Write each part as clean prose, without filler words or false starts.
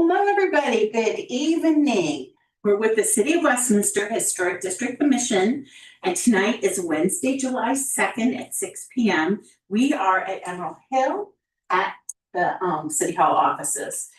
Hello, everybody. Good evening. We're with the City of Westminster Historic District Commission, and tonight is Wednesday, July 2nd at 6 p.m. We are at Emerald Hill at the City Hall offices.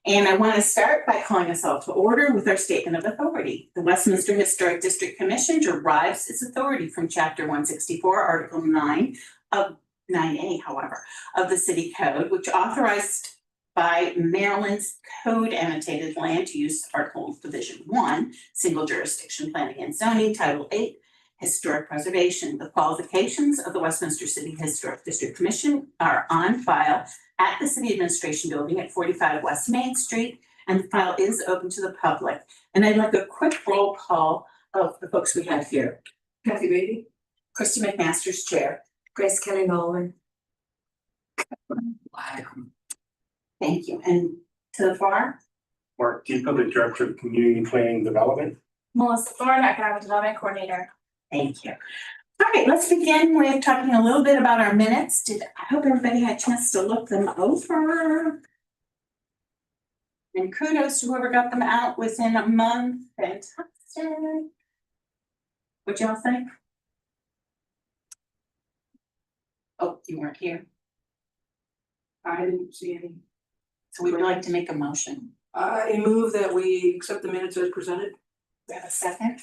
And I want to start by calling us all to order with our statement of authority. The Westminster Historic District Commission derives its authority from Chapter 164, Article 9 of 9A, however, of the City Code, which authorized by Maryland's Code Annotated Land Use Article Division 1, Single Jurisdiction Planning and Zoning, Title 8, Historic Preservation. The qualifications of the Westminster City Historic District Commission are on file at the City Administration Building at 45 West Main Street, and the file is open to the public. And I'd like a quick roll call of the folks we have here. Kathy Beatty, Christy McMaster's chair. Grace Kelly Nolan. Thank you. And to the far? Mark Deepa, the Director of Community Planning and Development. Melissa Thorne, Economic Development Coordinator. Thank you. All right, let's begin with talking a little bit about our minutes. I hope everybody had a chance to look them over. And kudos to whoever got them out within a month. Fantastic. What'd y'all think? Oh, you weren't here. I didn't see any. So we would like to make a motion. I move that we accept the minutes as presented. Do we have a second?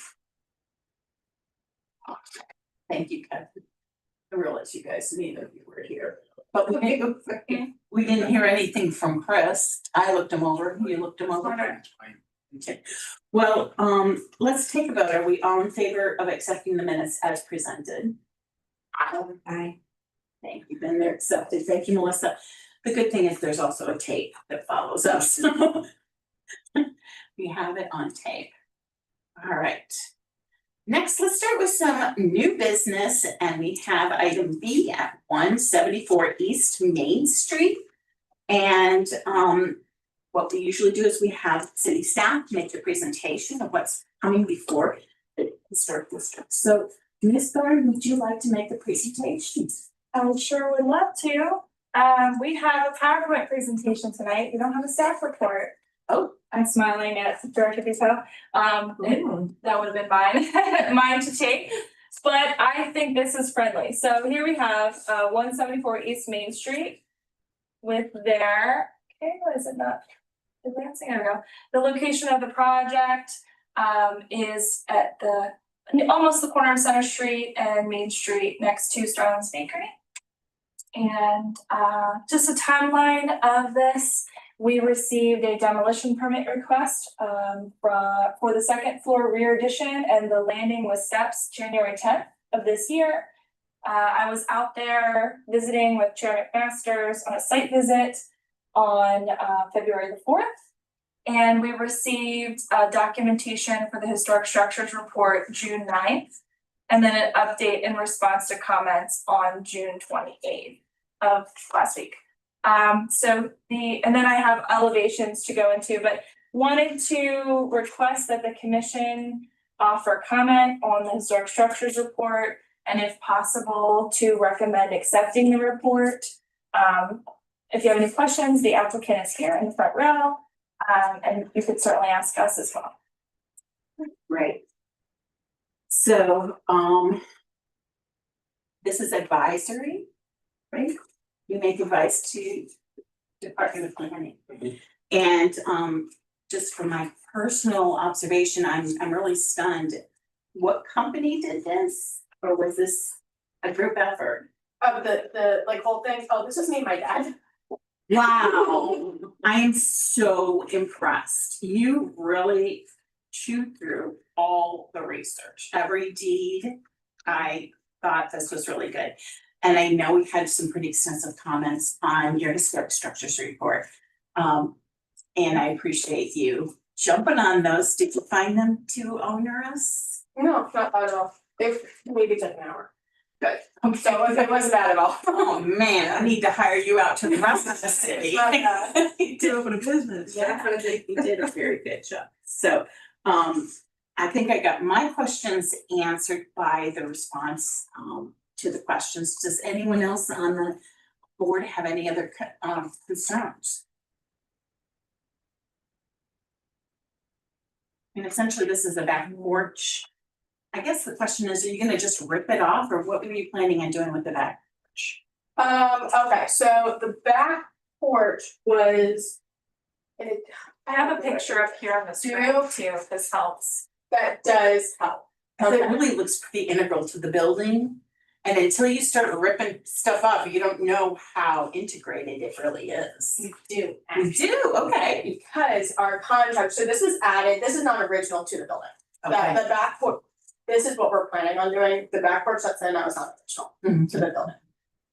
Thank you, Kathy. I realize you guys, neither of you were here. But we didn't hear anything from Chris. I looked him over. You looked him over. Okay. Well, let's take a vote. Are we all in favor of accepting the minutes as presented? Aye. Thank you, Ben. They're accepted. Thank you, Melissa. The good thing is there's also a tape that follows us. We have it on tape. All right. Next, let's start with some new business, and we have item B at 174 East Main Street. And what we usually do is we have city staff make the presentation of what's coming before the historic district. So, Ms. Thorne, would you like to make the presentation? I sure would love to. We have a PowerPoint presentation tonight. We don't have a staff report. Oh, I'm smiling at Director Vito. That would have been mine to take. But I think this is friendly. So here we have 174 East Main Street with their, okay, what is it not? Advancing, there we go. The location of the project is at almost the corner of Center Street and Main Street next to Starling's Bakery. And just a timeline of this, we received a demolition permit request for the second floor rear addition and the landing with steps January 10th of this year. I was out there visiting with Chair McMasters on a site visit on February the 4th. And we received documentation for the historic structures report June 9th. And then an update in response to comments on June 28th of last week. And then I have elevations to go into, but wanted to request that the commission offer comment on the historic structures report, and if possible, to recommend accepting the report. If you have any questions, the applicant is here in the front row, and you could certainly ask us as well. great. So, this is advisory, right? You make advice to Department of Planning. And just from my personal observation, I'm really stunned. What company did this, or was this a group effort? The like whole thing. Oh, this was me and my dad. Wow, I am so impressed. You really chewed through all the research, every deed. I thought this was really good. And I know we've had some pretty extensive comments on your historic structures report. And I appreciate you jumping on those. Did you find them too onerous? No, not at all. They maybe took an hour. Good. So it wasn't bad at all. Oh man, I need to hire you out to the rest of the city. You did Open a business. Yeah, you did a very good job. So I think I got my questions answered by the response to the questions. Does anyone else on the board have any other concerns? And essentially, this is a back porch. I guess the question is, are you gonna just rip it off, or what were you planning on doing with the back porch? Okay, so the back porch was. It, I have a picture up here on the screen too, if this helps. that does help. Because it really looks pretty integral to the building. And until you start ripping stuff up, you don't know how integrated it really is. You do. You do, okay. Because our contract, so this is added, this is not original to the building. Okay. The back porch, this is what we're planning on doing, the back porch that's in, that was not original Mhm. to the building.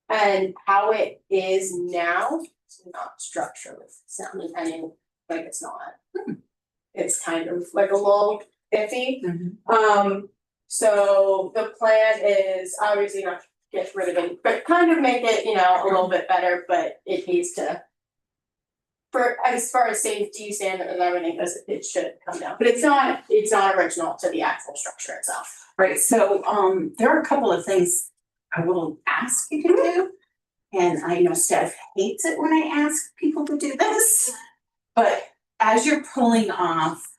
And how it is now, it's not structurally sounding any like it's not. It's kind of like a little iffy. Mhm. So the plan is obviously not to get rid of it, but kind of make it, a little bit better, but it needs to. For as far as safety standard and everything goes, it should come down, but it's not original to the actual structure itself. Right, so there are a couple of things I will ask you to do. And I know Steph hates it when I ask people to do this. But as you're pulling off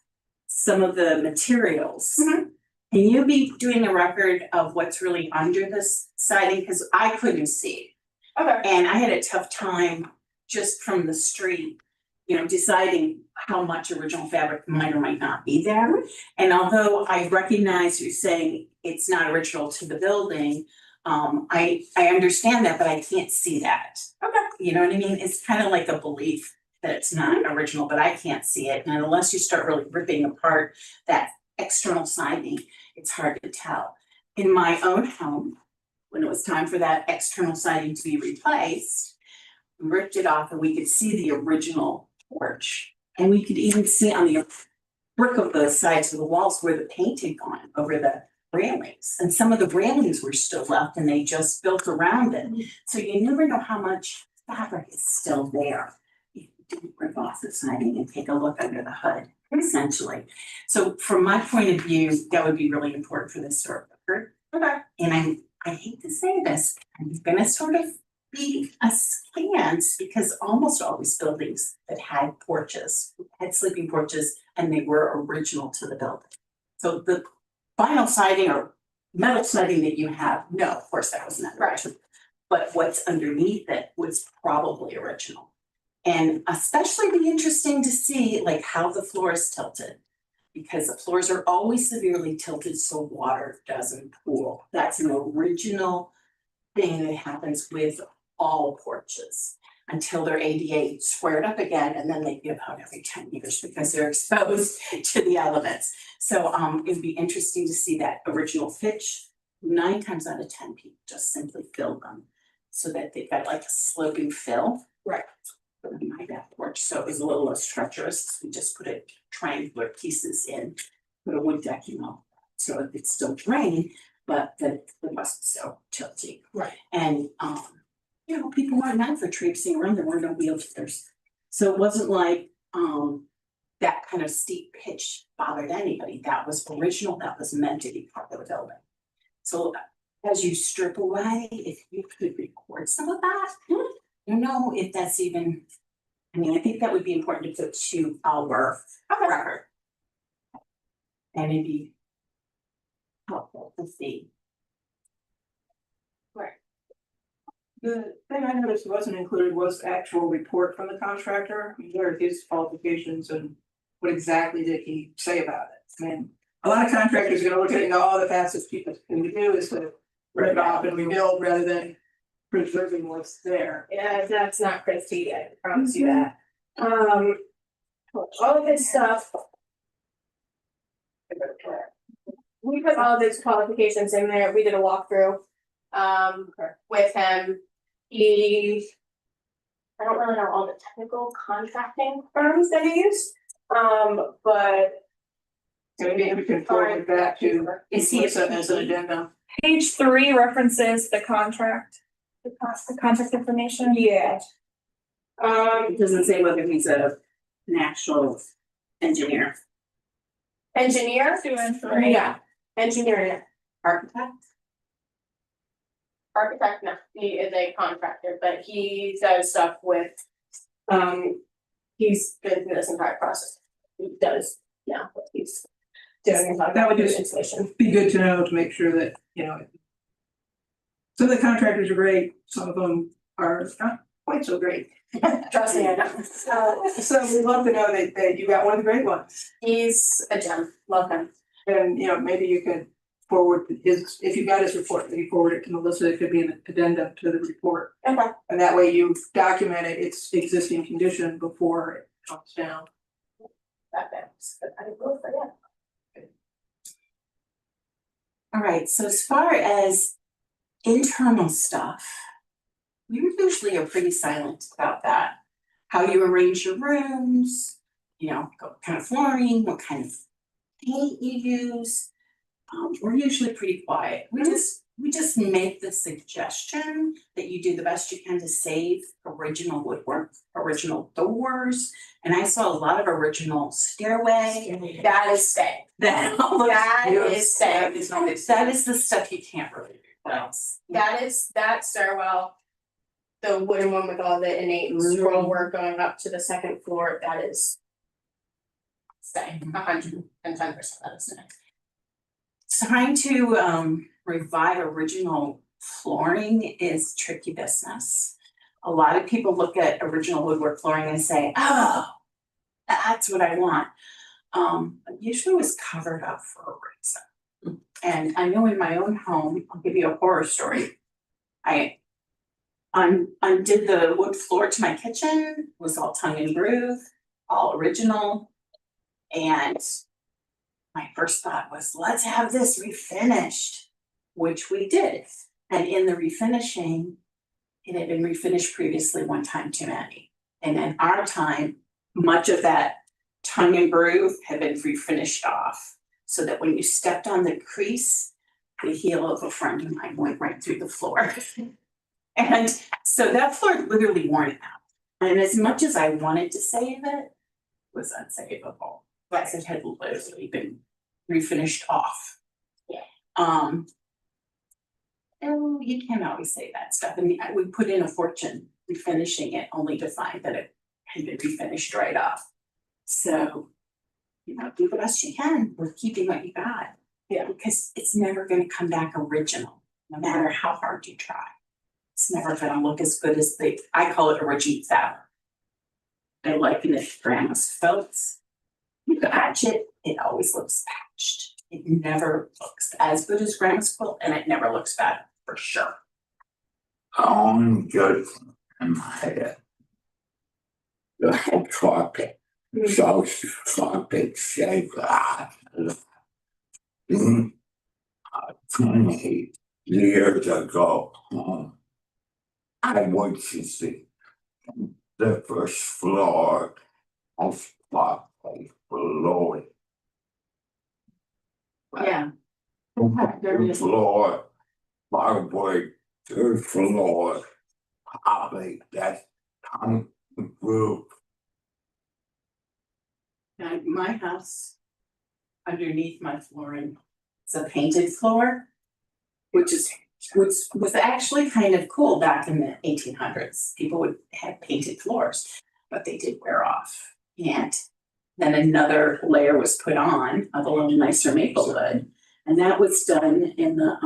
some of the materials. Mhm. Can you be doing a record of what's really under this siding? Cause I couldn't see. Okay. And I had a tough time just from the street, deciding how much original fabric might or might not be there. And although I recognize you saying it's not original to the building, I understand that, but I can't see that. Okay. You know what I mean? It's kind of like a belief that it's not original, but I can't see it. And unless you start really ripping apart that external siding, it's hard to tell. In my own home, when it was time for that external siding to be replaced, we ripped it off and we could see the original porch. And we could even see on the brick of the sides of the walls where the paint had gone over the railings. And some of the railings were still left and they just built around it. So you never know how much fabric is still there. You didn't rip off the siding and take a look under the hood, essentially. So from my point of view, that would be really important for the historic record. Okay. And I hate to say this, I'm gonna sort of be askance because almost always buildings that had porches, had sleeping porches, and they were original to the building. So the vinyl siding or metal siding that you have, no, of course that was not Right. original. But what's underneath it was probably original. And especially be interesting to see like how the floor is tilted. Because the floors are always severely tilted so water doesn't pool. That's an original thing that happens with all porches until they're ADA squared up again and then they give out every 10 years because they're exposed to the elements. So it'd be interesting to see that original pitch. 9 times out of 10 people just simply fill them so that they've got like a sloping fill. Right. For my back porch, so it was a little less treacherous. We just put triangular pieces in, put a wood decking on, so it's still drained, but it wasn't so tilty. Right. And people weren't meant for traipsing around, there were no wheelchairs. So it wasn't like that kind of steep pitch bothered anybody. That was original, that was meant to be part of the building. So as you strip away, if you could record some of that, I don't know if that's even, I think that would be important to put to our record. And it'd be helpful to see. The thing I noticed wasn't included was the actual report from the contractor, what are his qualifications and what exactly did he say about it? I mean, a lot of contractors are gonna look at it and go, oh, the fastest people can do is to rip it off and rebuild rather than preserving what's there. Yeah, that's not Christie, I promise you that. All of his stuff. We put all of his qualifications in there, we did a walkthrough, with him. I don't really know all the technical contracting firms that he used, but. Maybe we can forward that to Is he Melissa as an addendum. Page 3 references the contract. The contract information. Yeah. It doesn't say whether he's an actual engineer, Engineer? 2 and 3. Yeah, engineering, architect. architect, no, he is a contractor, but he does stuff with. He's been through this entire process, what he's doing about That would just- insulation. Be good to know to make sure that, you know. Some of the contractors are great, some of them are not quite so great. Trust me, I know. So we'd love to know that you got one of the great ones. He's a gem, love him. And, you know, maybe you could forward his, if you got his report, maybe forward it to Melissa, it could be an addendum to the report. Okay. And that way you documented its existing condition before it comes down. That's good. I will forget. All right, so as far as internal stuff, we usually are pretty silent about that. How you arrange your rooms, you know, what kind of flooring, what kind of paint you use. We're usually pretty quiet. We just make the suggestion that you do the best you can to save original woodwork, original doors. And I saw a lot of original stairway. That is staying. That all looks That beautiful. is staying. That is the stuff you can't really replace. That is, that stairwell, the wooden one with all the innate scroll work going up to the second floor, that is staying, 110% that is staying. Trying to revive original flooring is tricky business. A lot of people look at original woodwork flooring and say, oh, that's what I want. Usually it was covered up for a reason. And I know in my own home, I'll give you a horror story. I undid the wood floor to my kitchen, it was all tongue and groove, all original. And my first thought was, let's have this refinished, which we did. And in the refinishing, it had been refinished previously one time too many. And in our time, much of that tongue and groove had been refinished off, so that when you stepped on the crease, the heel of a friend of mine went right through the floor. And so that floor literally worn out. And as much as I wanted to save it, it was unsavable, because it had literally been refinished off. Yeah. And you can't always say that stuff. I mean, we put in a fortune refinishing it only to find that it had been refinished right off. So, you know, do the best you can with keeping what you got. Yeah. Because it's never gonna come back original, no matter how hard you try. It's never gonna look as good as I call it original fabric. I liken it to grandma's felts. You patch it, it always looks patched. It never looks as good as grandma's quilt, and it never looks bad, for sure. I'm just in my head. The head carpet, so carpet shape. 20 years ago, I went to see the first floor of carpet below it. Yeah. The floor, hardwood, third floor, probably that group. Now, my house, underneath my flooring, it's a painted floor, which was actually kind of cool back in the 1800s. People would have painted floors, but they did wear off. And then another layer was put on of a little nicer maple wood, and that was done in the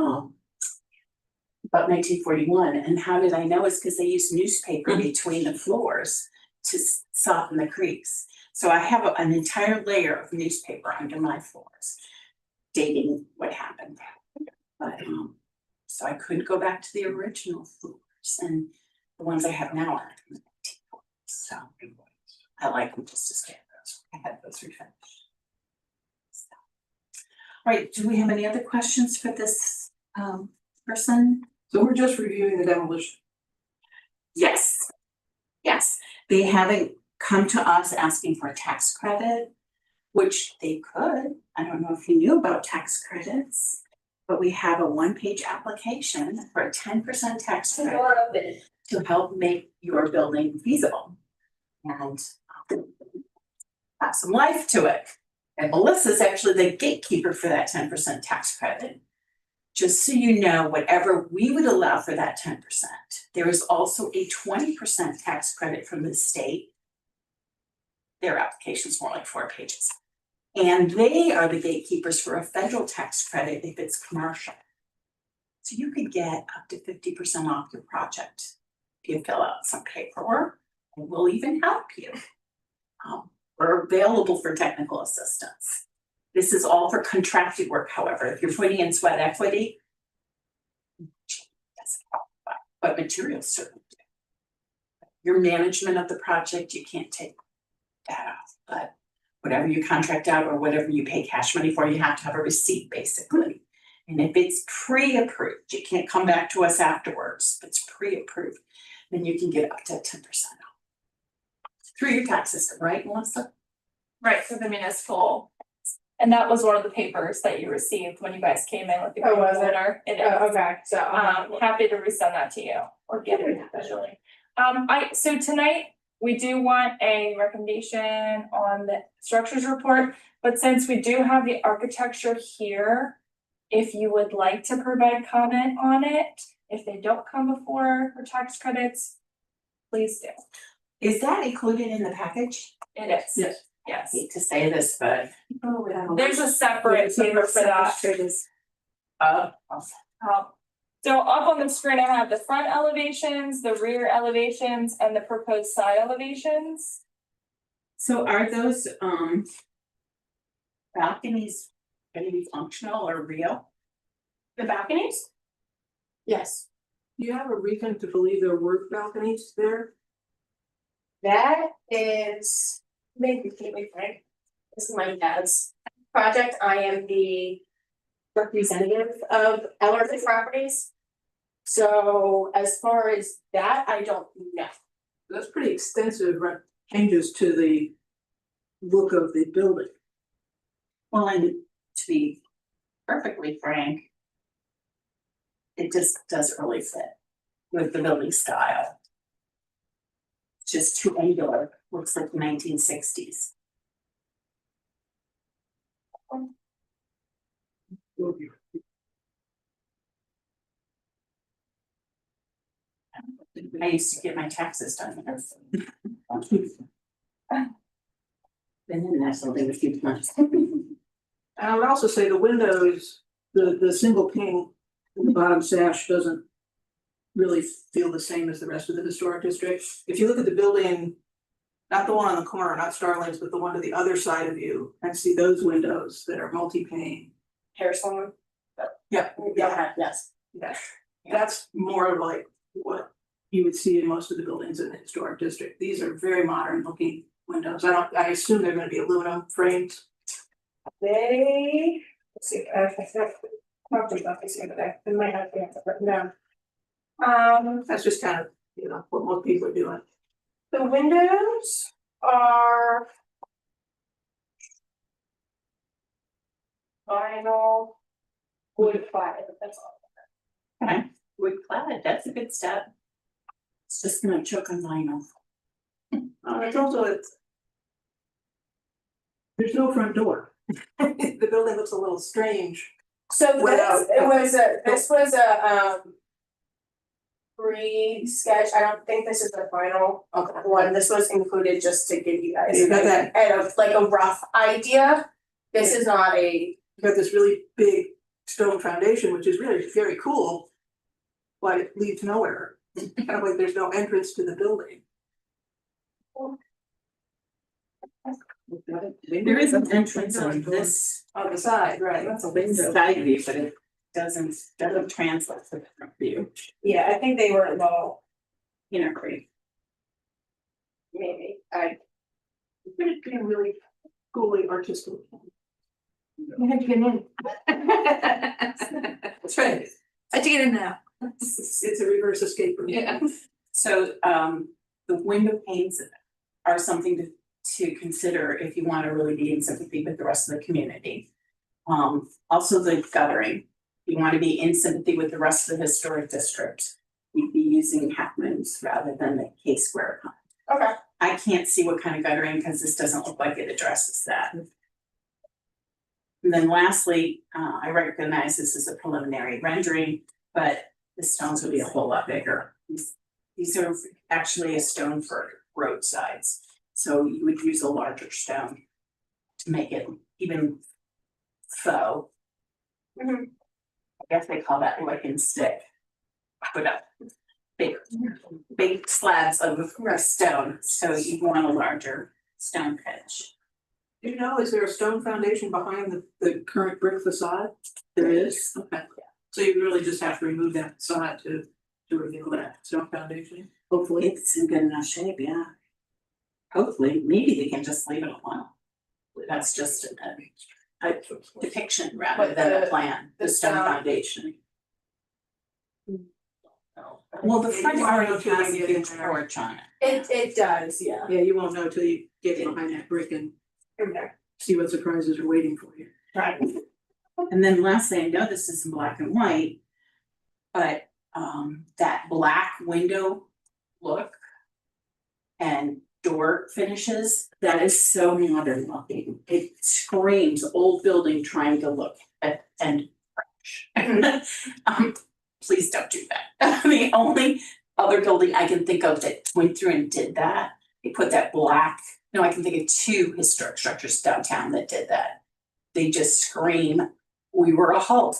about 1941. And how did I know? Is because they used newspaper between the floors to soften the creaks. So I have an entire layer of newspaper under my floors, dating what happened. But so I could go back to the original floors, and the ones I have now are in the 1940s. So I like them just as good. I had those refinished. So. All right, do we have any other questions for this person? So we're just reviewing the demolition. Yes. Yes, they haven't come to us asking for a tax credit, which they could. I don't know if you knew about tax credits, but we have a one-page application for a 10% tax credit to help make your building feasible and have some life to it. And Melissa's actually the gatekeeper for that 10% tax credit. Just so you know, whatever we would allow for that 10%, there is also a 20% tax credit from the state. Their application's more like 4 pages. And they are the gatekeepers for a federal tax credit if it's commercial. So you could get up to 50% off your project if you fill out some paperwork, and we'll even help you. We're available for technical assistance. This is all for contracted work, however, if you're putting in sweat equity, doesn't qualify, but materials certainly do. Your management of the project, you can't take that off, but whatever you contract out or whatever you pay cash money for, you have to have a receipt basically. And if it's pre-approved, you can't come back to us afterwards. If it's pre-approved, then you can get up to 10% off. Through your tax system, right, Melissa? Right, for the municipal. And that was one of the papers that you received when you guys came in with the. Oh, was it? letter. It is. Okay, so. Happy to resend that to you or get it visually. So tonight, we do want a recommendation on the structures report, but since we do have the architecture here, if you would like to provide comment on it, if they don't come before for tax credits, please do. Is that included in the package? It is. Yes. I Yes. hate to say this, but. There's a separate paper for that. So up on the screen, I have the front elevations, the rear elevations, and the proposed side elevations. So are those balconies gonna be functional or real? The balconies? Yes, Do you have a reason to believe there were balconies there? that is, maybe completely frank. This is my dad's project. I am the representative of Ellerton Properties. So as far as that, I don't know. That's pretty extensive changes to the look of the building. Well, and to be perfectly frank, it just doesn't really fit with the building style. It's just too angular, looks like the 1960s. I used to get my taxes done there. Been in that building a few times. And I would also say the windows, the single pane in the bottom sash doesn't really feel the same as the rest of the historic district. If you look at the building, not the one on the corner, not Starling's, but the one to the other side of you, and see those windows that are multi-pane. Hair salon? Yeah. Yes. Yeah, that's more like what you would see in most of the buildings in the historic district. These are very modern looking windows. I assume they're gonna be aluminum framed. They, let's see, I talked about this the other day, I might have to have it written down. That's just kind of, what most people are doing. The windows are vinyl wood cladded, that's all. Okay, wood clad, that's a good step. It's just gonna choke on vinyl. It's also, there's no front door. The building looks a little strange. So Without- this was a pre-sketch, I don't think this is the final one, this was included just to give you guys You got that. a rough idea. This is not a, You've got this really big stone foundation, which is really very cool. But it leads nowhere. Kind of like there's no entrance to the building. There is an entrance on this On the side, right? that's a window. side view, but it doesn't translate to the front view. Yeah, I think they were a little, Great. maybe, It's being really coolly artistic. you had to get in. That's right. I get in now. It's a reverse escape room. Yeah. So the window panes are something to consider if you want to really be in sympathy with the rest of the community. Also the guttering, you want to be in sympathy with the rest of the historic district. You'd be using half moons rather than the K-square kind. Okay. I can't see what kind of guttering because this doesn't look like it addresses that. And then lastly, I recognize this is a preliminary rendering, but the stones will be a whole lot bigger. These are actually a stone for roadsides, so you would use a larger stone to make it even so. Mhm. I guess they call that lick and stick. Put up big slabs of stone, so you want a larger stone pitch. Do you know, is there a stone foundation behind the current brick facade? There is, okay. So you really just have to remove that facade to reveal that stone foundation, hopefully. It's in good enough shape, yeah. Hopefully, maybe they can just leave it alone. That's just a depiction rather than a the- plan, the the stone stone- foundation. Well, the front You already won't know till has a you get huge in there. porch on it. It does, yeah. Yeah, you won't know till you get behind that brick and see what surprises are waiting for you. Right. And then lastly, I know this is in black and white, but that black window look and door finishes, that is so modern looking. It screams old building trying to look and fresh. Please don't do that. The only other building I can think of that went through and did that, they put that black, no, I can think of 2 historic structures downtown that did that. They just scream, we were a Hulk,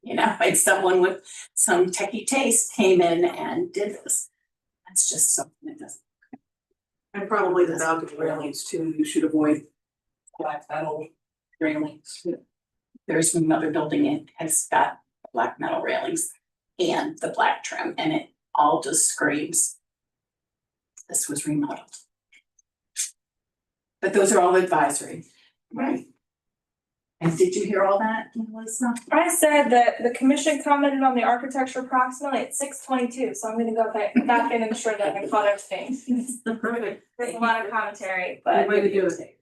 you know, and someone with some techie taste came in and did this. That's just something that doesn't. And probably the balcony railings too, you should avoid black metal railings. There's another building, it has got black metal railings and the black trim, and it all just screams. This was remodeled. But those are all advisory. Right. And did you hear all that, Melissa? I said that the commission commented on the architecture approximately at 6:22, so I'm gonna go back in and ensure that I caught everything. It's the perfect. There's a lot of commentary, Good but way to do it.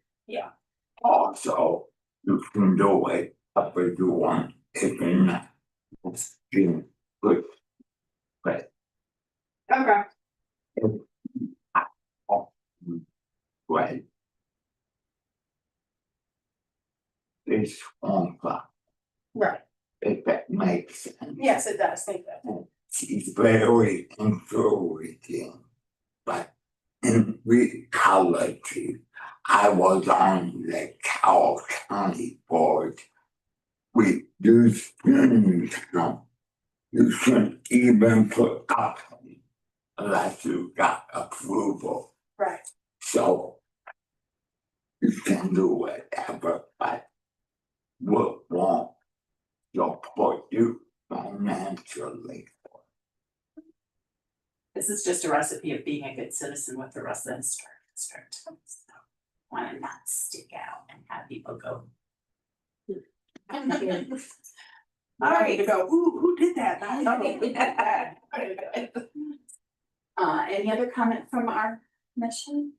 Also, you can do it up if you want, if you're not. It's been good. But Okay. right. It's on clock, Right, if that makes sense. yes, it does, thank you. She's very encouraging, but in reality, I was on the Cowell County Board. We use them. You shouldn't even put up unless you got approval, Right, so you can do whatever, but what won't support you financially. This is just a recipe of being a good citizen with the rest of the historic district. So, wanna not stick out and have people go. All right, to go, who did that? Any other comment from our commission?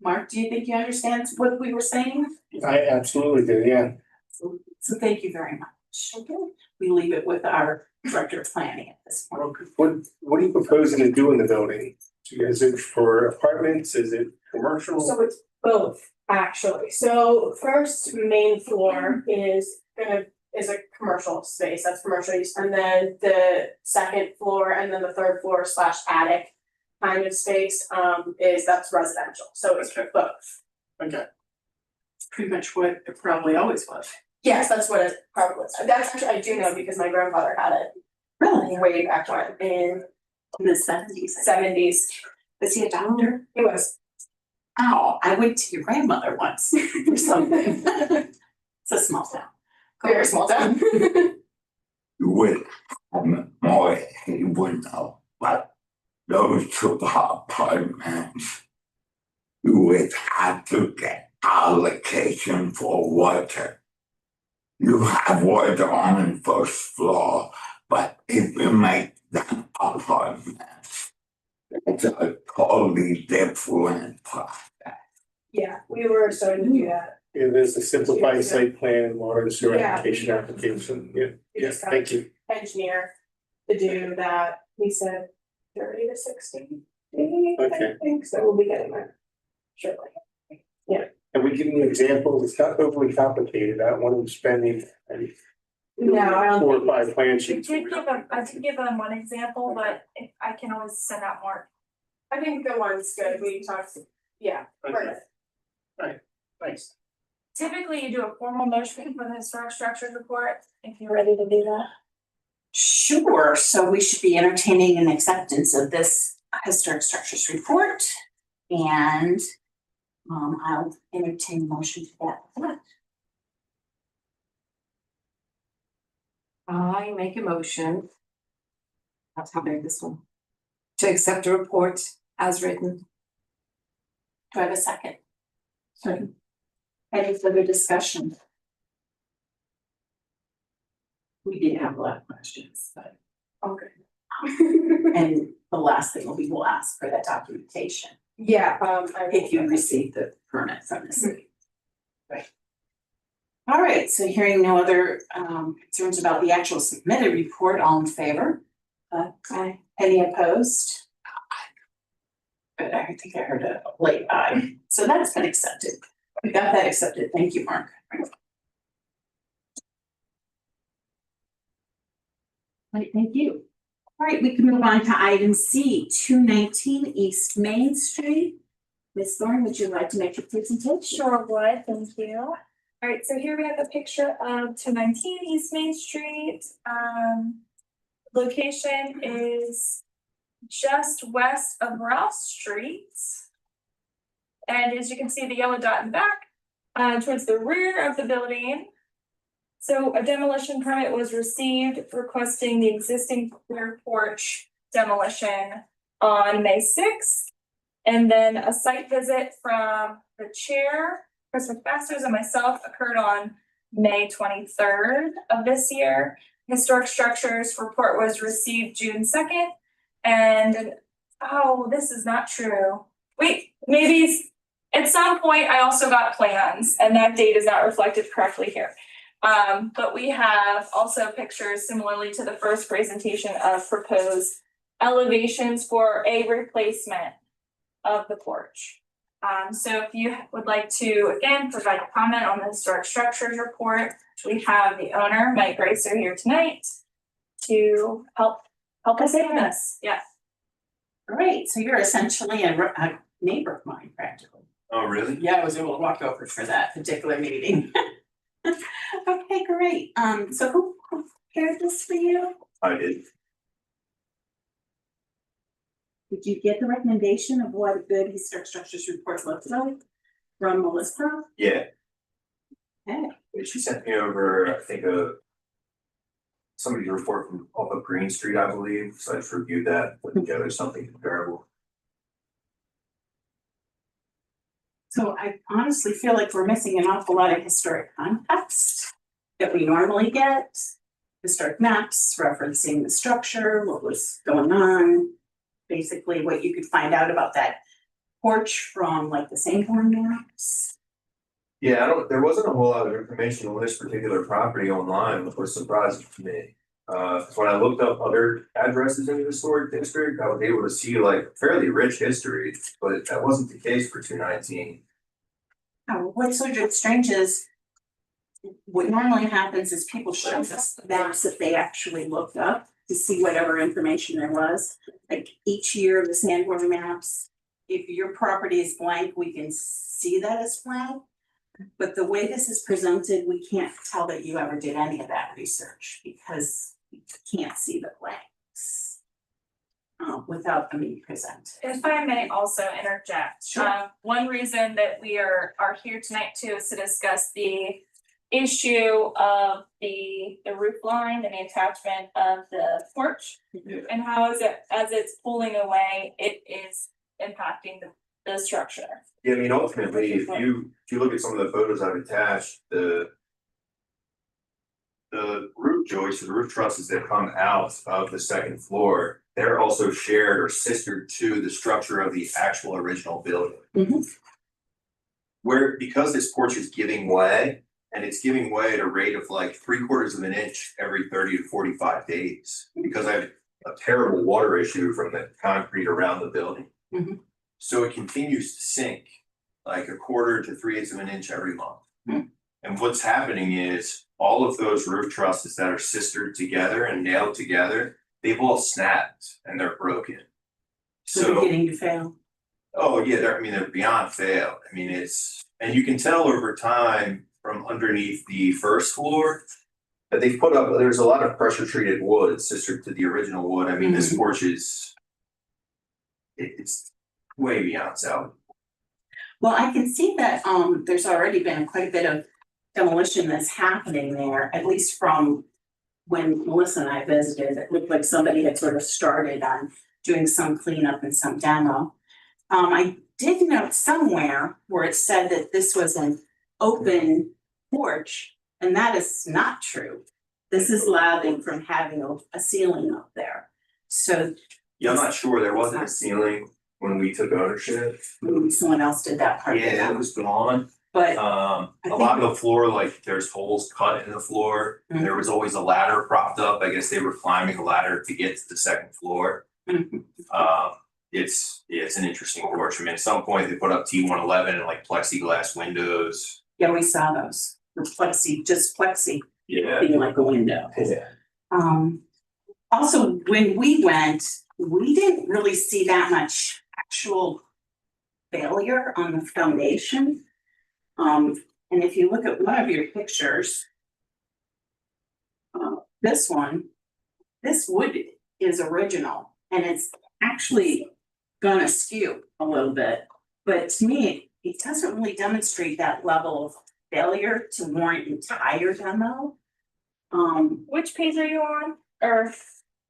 Mark, do you think you understand what we were saying? I absolutely do, yeah. So thank you very much. We leave it with our director of planning at this point. What are you proposing to do in the building? Is it for apartments? Is it commercial? so it's both, actually. So first main floor is a commercial space, that's commercial use, and then the second floor and then the third floor / attic kind of space, that's residential, so it's for both. Okay, It's pretty much what it probably always was. Yes, that's what it probably was. That's actually, I do know because my grandfather had it Really? way back when, in In the 70s. 70s. Was he a doctor? He was. Oh, I went to your grandmother once or something. It's a small town. Very small town. You would have more, he would know, but those 2 apartments, you would have to get allocation for water. You have water on the first floor, but if you make that apartment, it's a totally different process. Yeah, we were starting to do that. yeah, there's a simplified site plan and water and sewer Yeah. application, yeah, We yeah, just got thank you. engineer to do that. He said 30 to 60 days, I Okay. think, so we'll be getting there shortly. And we give you examples, it's not overly complicated, I don't want them spending No, I don't 4 or think. 5 plan I sheets. did give them one example, but I can always send out more. I think the one's good. We talked, yeah, Okay. perfect. Nice. typically you do a formal motion for the historic structures report, if you're ready to do that. Sure, so we should be entertaining an acceptance of this historic structures report. And I'll entertain a motion to that effect. I make a motion. That's how big this one. To accept the report as written. Do I have a second? Second. Any further discussion? We did have a lot of questions, but. Okay. And the last thing will be, we'll ask for that documentation Yeah, if you receive the permit from the city. Right. All right, so hearing no other concerns about the actual submitted report, all in favor? Aye. Any opposed? But I think I heard a late aye, so that's been accepted. We got that accepted, thank you, Mark. Right, thank you. All right, we can move on to item C, 219 East Main Street. Ms. Thorne, would you like to make your presentation? Sure would, thank you. All right, so here we have a picture of 219 East Main Street. Location is just west of Rouse Street. And as you can see, the yellow dot in the back, towards the rear of the building. So a demolition permit was received requesting the existing rear porch demolition on May 6th. And then a site visit from the chair, Chris McMasters, and myself occurred on May 23rd of this year. Historic structures report was received June 2nd. And, oh, this is not true. Wait, maybe at some point I also got plans and that date is not reflected correctly here. But we have also pictures similarly to the first presentation of proposed elevations for a replacement of the porch. So if you would like to, again, provide a comment on the historic structures report, we have the owner, Mike Gracer, here tonight to help us in this. Yeah. All right, so you're essentially a neighbor of mine practically. Oh, really? Yeah, I was able to walk over for that particular meeting. Okay, great. So who prepared this for you? I did. Did you get the recommendation of what a good historic structures report looks like from Melissa? Yeah, Okay, she sent me over, I think, somebody's report from off of Green Street, I believe, so I just reviewed that, put together something comparable. so I honestly feel like we're missing an awful lot of historic context that we normally get. Historic maps referencing the structure, what was going on, basically what you could find out about that porch from like the Sanborn maps. Yeah, there wasn't a whole lot of information on this particular property online, which was surprising to me. When I looked up other addresses in the historic district, I was able to see like fairly rich history, but that wasn't the case for 219. What's sort of strange is what normally happens is people show us the maps that they actually looked up to see whatever information there was. Like each year of the Sanborn maps, if your property is blank, we can see that as blank. But the way this is presented, we can't tell that you ever did any of that research because you can't see the blanks. Without them being presented. If I may also interject. Sure. One reason that we are here tonight too is to discuss the issue of the roof line and the attachment of the porch. Yeah. And how is it, as it's pulling away, it is impacting the structure. Yeah, I mean, ultimately, if you look at some of the photos I've attached, the roof joists, the roof trusses that come out of the second floor, they're also shared or sistered to the structure of the actual original building. Mhm. Because this porch is giving way, and it's giving way at a rate of like 3/4 of an inch every 30 to 45 days, because I have a terrible water issue from the concrete around the building. Mhm. So it continues to sink like 1/4 to 3/8 of an inch every month. Mhm. And what's happening is all of those roof trusses that are sistered together and nailed together, they've all snapped and they're broken. So beginning to fail. Oh, yeah, they're beyond fail. I mean, it's And you can tell over time from underneath the first floor that they've put up, there's a lot of pressure treated wood, sister to the original wood. I mean, this porch is. It's way beyond salvage. Well, I can see that, there's already been quite a bit of demolition that's happening there, at least from when Melissa and I visited. It looked like somebody had sort of started on doing some cleanup and some demo. I did note somewhere where it said that this was an open porch, and that is not true. This is lathing from having a ceiling up there. So Yeah, I'm not sure. There wasn't a ceiling when we took ownership. maybe someone else did that part. Yeah, it was gone. But A lot of the floor, like there's holes cut in the floor. Mhm. There was always a ladder propped up. I guess they were climbing a ladder to get to the second floor. Mhm. It's an interesting porch. I mean, at some point they put up T111 and like plexiglass windows. yeah, we saw those, the plexi Yeah. being like a window. Yeah. Also, when we went, we didn't really see that much actual failure on the foundation. And if you look at one of your pictures, this one, this wood is original and it's actually gonna skew a little bit. But to me, it doesn't really demonstrate that level of failure to warrant entire demo. Which page are you on? Or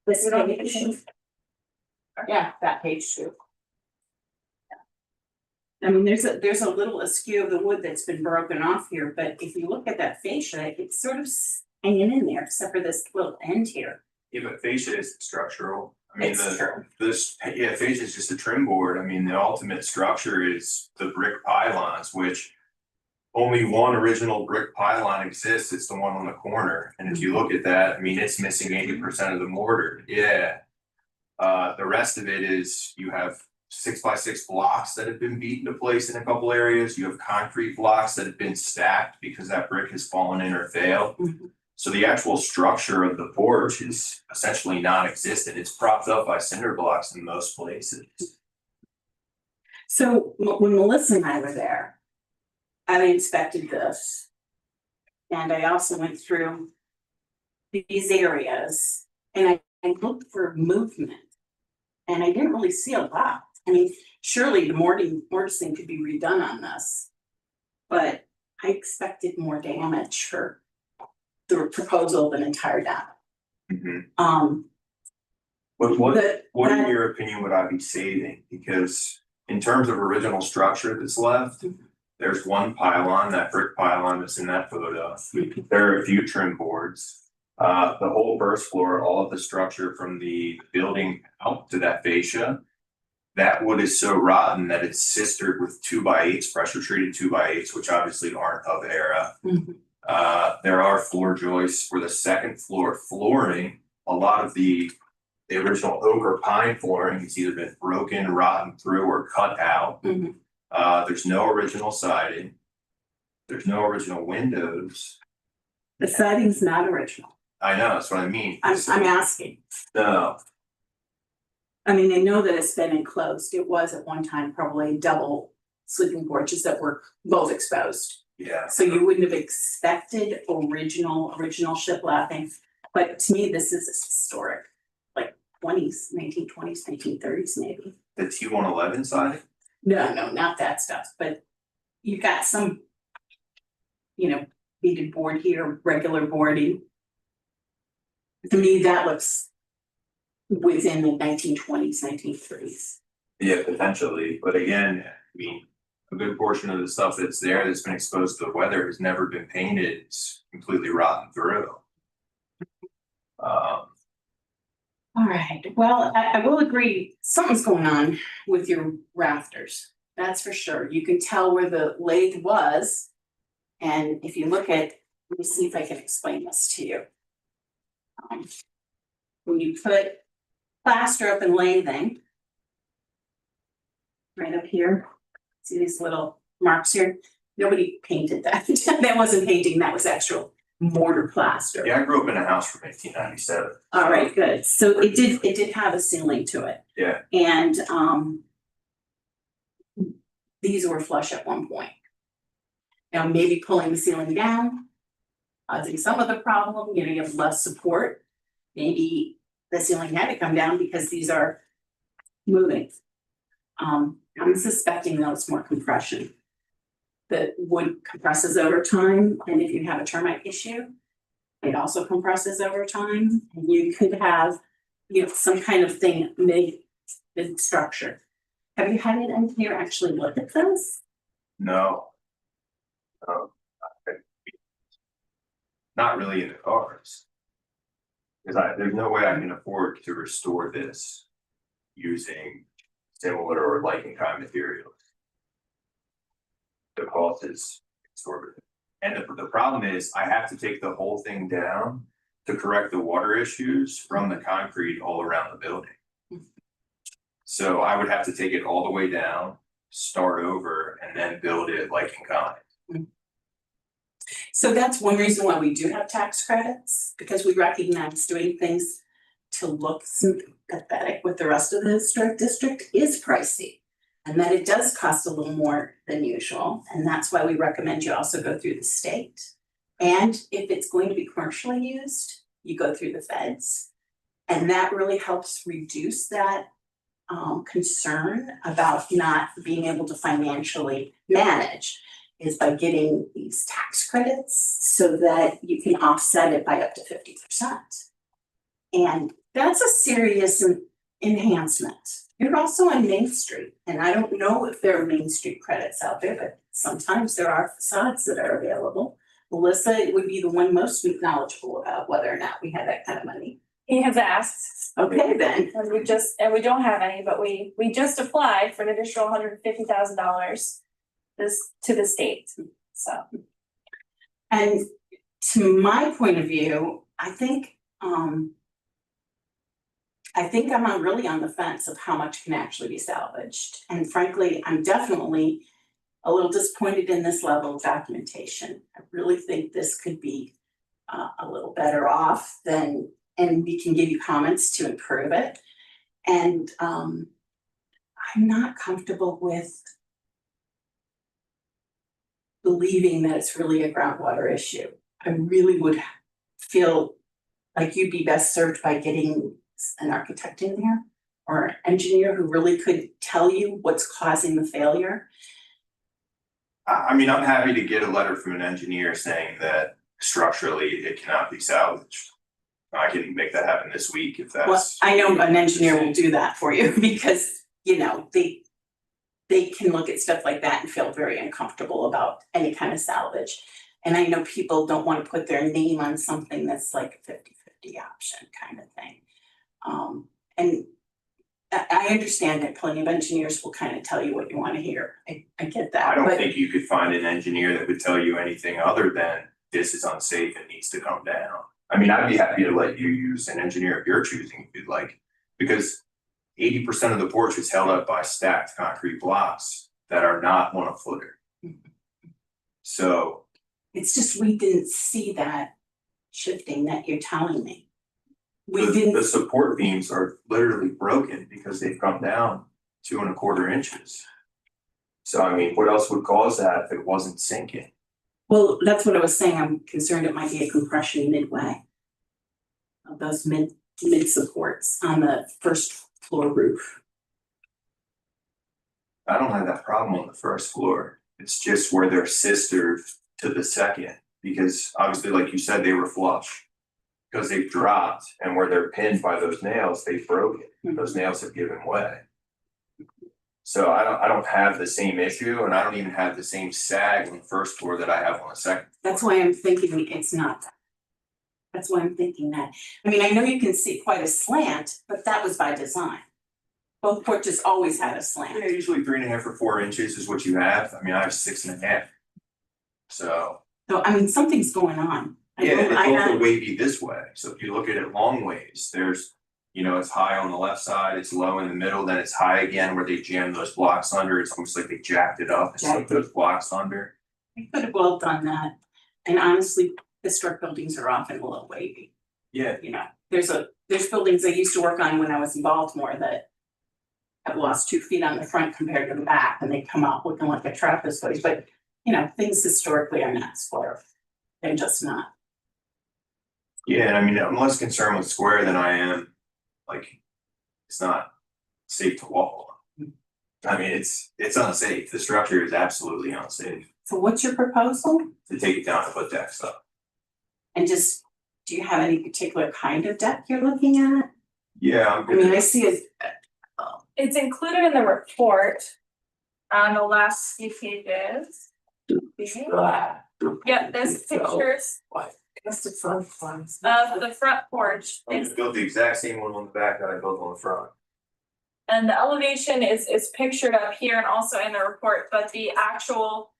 This We don't page. need Yeah, that page too. I mean, there's a little askew of the wood that's been broken off here, but if you look at that fascia, it's sort of hanging in there, except for this little end here. Yeah, but fascia is structural. I mean, It's true. fascia is just a trim board. I mean, the ultimate structure is the brick pylons, which only one original brick pylon exists. It's the one on the corner. And if you look at that, I mean, it's missing 80% of the mortar. Yeah. The rest of it is you have 6x6 blocks that have been beaten to place in a couple areas. You have concrete blocks that have been stacked because that brick has fallen in or failed. Mhm. So the actual structure of the porch is essentially non-existent. It's propped up by cinder blocks in most places. So when Melissa and I were there, I inspected this. And I also went through these areas and I looked for movement. And I didn't really see a lot. I mean, surely the mortising could be redone on this. But I expected more damage for the proposal of an entire dam. But what in that- your opinion would I be saving? Because in terms of original structure that's left, there's one pylon, that brick pylon that's in that photo. There are a few trim boards. The whole first floor, all of the structure from the building out to that fascia. That wood is so rotten that it's sistered with 2x8s, pressure treated 2x8s, which obviously aren't of era. Mhm. There are floor joists for the second floor flooring. A lot of the original oak or pine flooring has either been broken, rotten through, or cut out. Mhm. There's no original siding. There's no original windows. The siding's not original. I know, that's what I mean. I'm asking. No, I mean, I know that it's been enclosed. It was at one time probably double sleeping porches that were both exposed. yeah. So you wouldn't have expected original shiplapping. But to me, this is historic, like 1920s, 1930s maybe. The T111 siding? No, not that stuff, but you've got some, beaded board here, regular boarding. To me, that looks within the 1920s, 1930s. Yeah, potentially, but again, I mean, a good portion of the stuff that's there that's been exposed to the weather has never been painted, it's completely rotten through. All right, well, I will agree, something's going on with your rafters, that's for sure. You can tell where the lathe was. And if you look at, let me see if I can explain this to you. When you put plaster up in lathing, right up here, see these little marks here? Nobody painted that. That wasn't painting, that was actual mortar plaster. Yeah, I grew up in a house from 1897. All right, good. So it did have a ceiling to it. Yeah. And these were flush at one point. Now, maybe pulling the ceiling down, causing some of the problem, you have less support. Maybe the ceiling had to come down because these are moving. I'm suspecting though it's more compression. The wood compresses over time, and if you have a termite issue, it also compresses over time, and you could have, some kind of thing mid structure. Have you had an engineer actually look at this? No. Not really in the cards. Cause there's no way I can afford to restore this using similar or like in kind materials. The cost is exorbitant. And the problem is I have to take the whole thing down to correct the water issues from the concrete all around the building. So I would have to take it all the way down, start over, and then build it like in kind. So that's one reason why we do have tax credits, because we recognize doing things to look sympathetic with the rest of the historic district is pricey. And that it does cost a little more than usual, and that's why we recommend you also go through the state. And if it's going to be commercially used, you go through the feds. And that really helps reduce that concern about not being able to financially manage, is by getting these tax credits so that you can offset it by up to 50%. And that's a serious enhancement. You're also on Main Street, and I don't know if there are Main Street credits out there, but sometimes there are facades that are available. Melissa would be the one most knowledgeable about whether or not we have that kind of money. He has asked. Okay, then. And we don't have any, but we just applied for an additional $150,000 to the state, so. And to my point of view, I think I'm really on the fence of how much can actually be salvaged. And frankly, I'm definitely a little disappointed in this level of documentation. I really think this could be a little better off than, and we can give you comments to improve it. And I'm not comfortable with believing that it's really a groundwater issue. I really would feel like you'd be best served by getting an architect in there or an engineer who really could tell you what's causing the failure. I mean, I'm happy to get a letter from an engineer saying that structurally it cannot be salvaged. I can make that happen this week if that's. Well, I know an engineer will do that for you because, they can look at stuff like that and feel very uncomfortable about any kind of salvage. And I know people don't want to put their name on something that's like a 50-50 option kind of thing. And I understand that plenty of engineers will kind of tell you what you want to hear. I get that. I don't think you could find an engineer that would tell you anything other than this is unsafe and needs to come down. I mean, I'd be happy to let you use an engineer of your choosing if you'd like, because 80% of the porch is held up by stacked concrete blocks that are not 1 footer. So. It's just, we didn't see that shifting that you're telling me. The support beams are literally broken because they've come down 2 1/4 inches. So I mean, what else would cause that if it wasn't sinking? Well, that's what I was saying. I'm concerned it might be a compression midway of those mid supports on the first floor roof. I don't have that problem on the first floor. It's just where they're sistered to the second, because obviously, like you said, they were flush. Because they've dropped, and where they're pinned by those nails, they've broken. Those nails have given way. So I don't have the same issue, and I don't even have the same sag on the first floor that I have on the second. That's why I'm thinking it's not that. That's why I'm thinking that. I mean, I know you can see quite a slant, but that was by design. Both porches always had a slant. Yeah, usually 3.5 or 4 inches is what you have. I mean, I have 6.5. So I mean, something's going on. yeah, and it's also wavy this way. So if you look at it long ways, there's, it's high on the left side, it's low in the middle, then it's high again where they jammed those blocks under. It's almost like they jacked it up and slipped those blocks under. I could have well done that. And honestly, historic buildings are often a little wavy. Yeah. There's buildings I used to work on when I was in Baltimore that have lost 2 feet on the front compared to the back, and they come out looking like a trapezoid. But you know, things historically are not square. They're just not. Yeah, and I mean, I'm less concerned with square than I am, like, it's not safe to walk on. I mean, it's unsafe. The structure is absolutely unsafe So what's your proposal? to take it down and put decks up. And just, do you have any particular kind of deck you're looking at? Yeah, I mean, I see it, It's included in the report on the last few pages. Yeah, there's pictures That's the front ones. of the front porch. I just built the exact same one on the back that I built on the front. And the elevation is pictured up here and also in the report, but the actual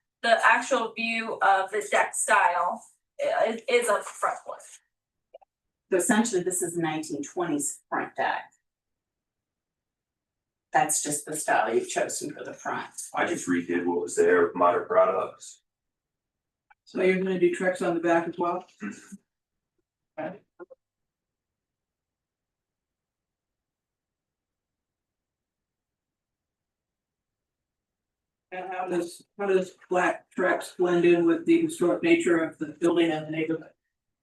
view of the deck style is of the front porch. so essentially this is 1920s front deck. That's just the style you've chosen for the front. I just redid what was there with modern products. So you're gonna do Trex on the back as well? Okay. And how does black Trex blend in with the historic nature of the building and the neighborhood?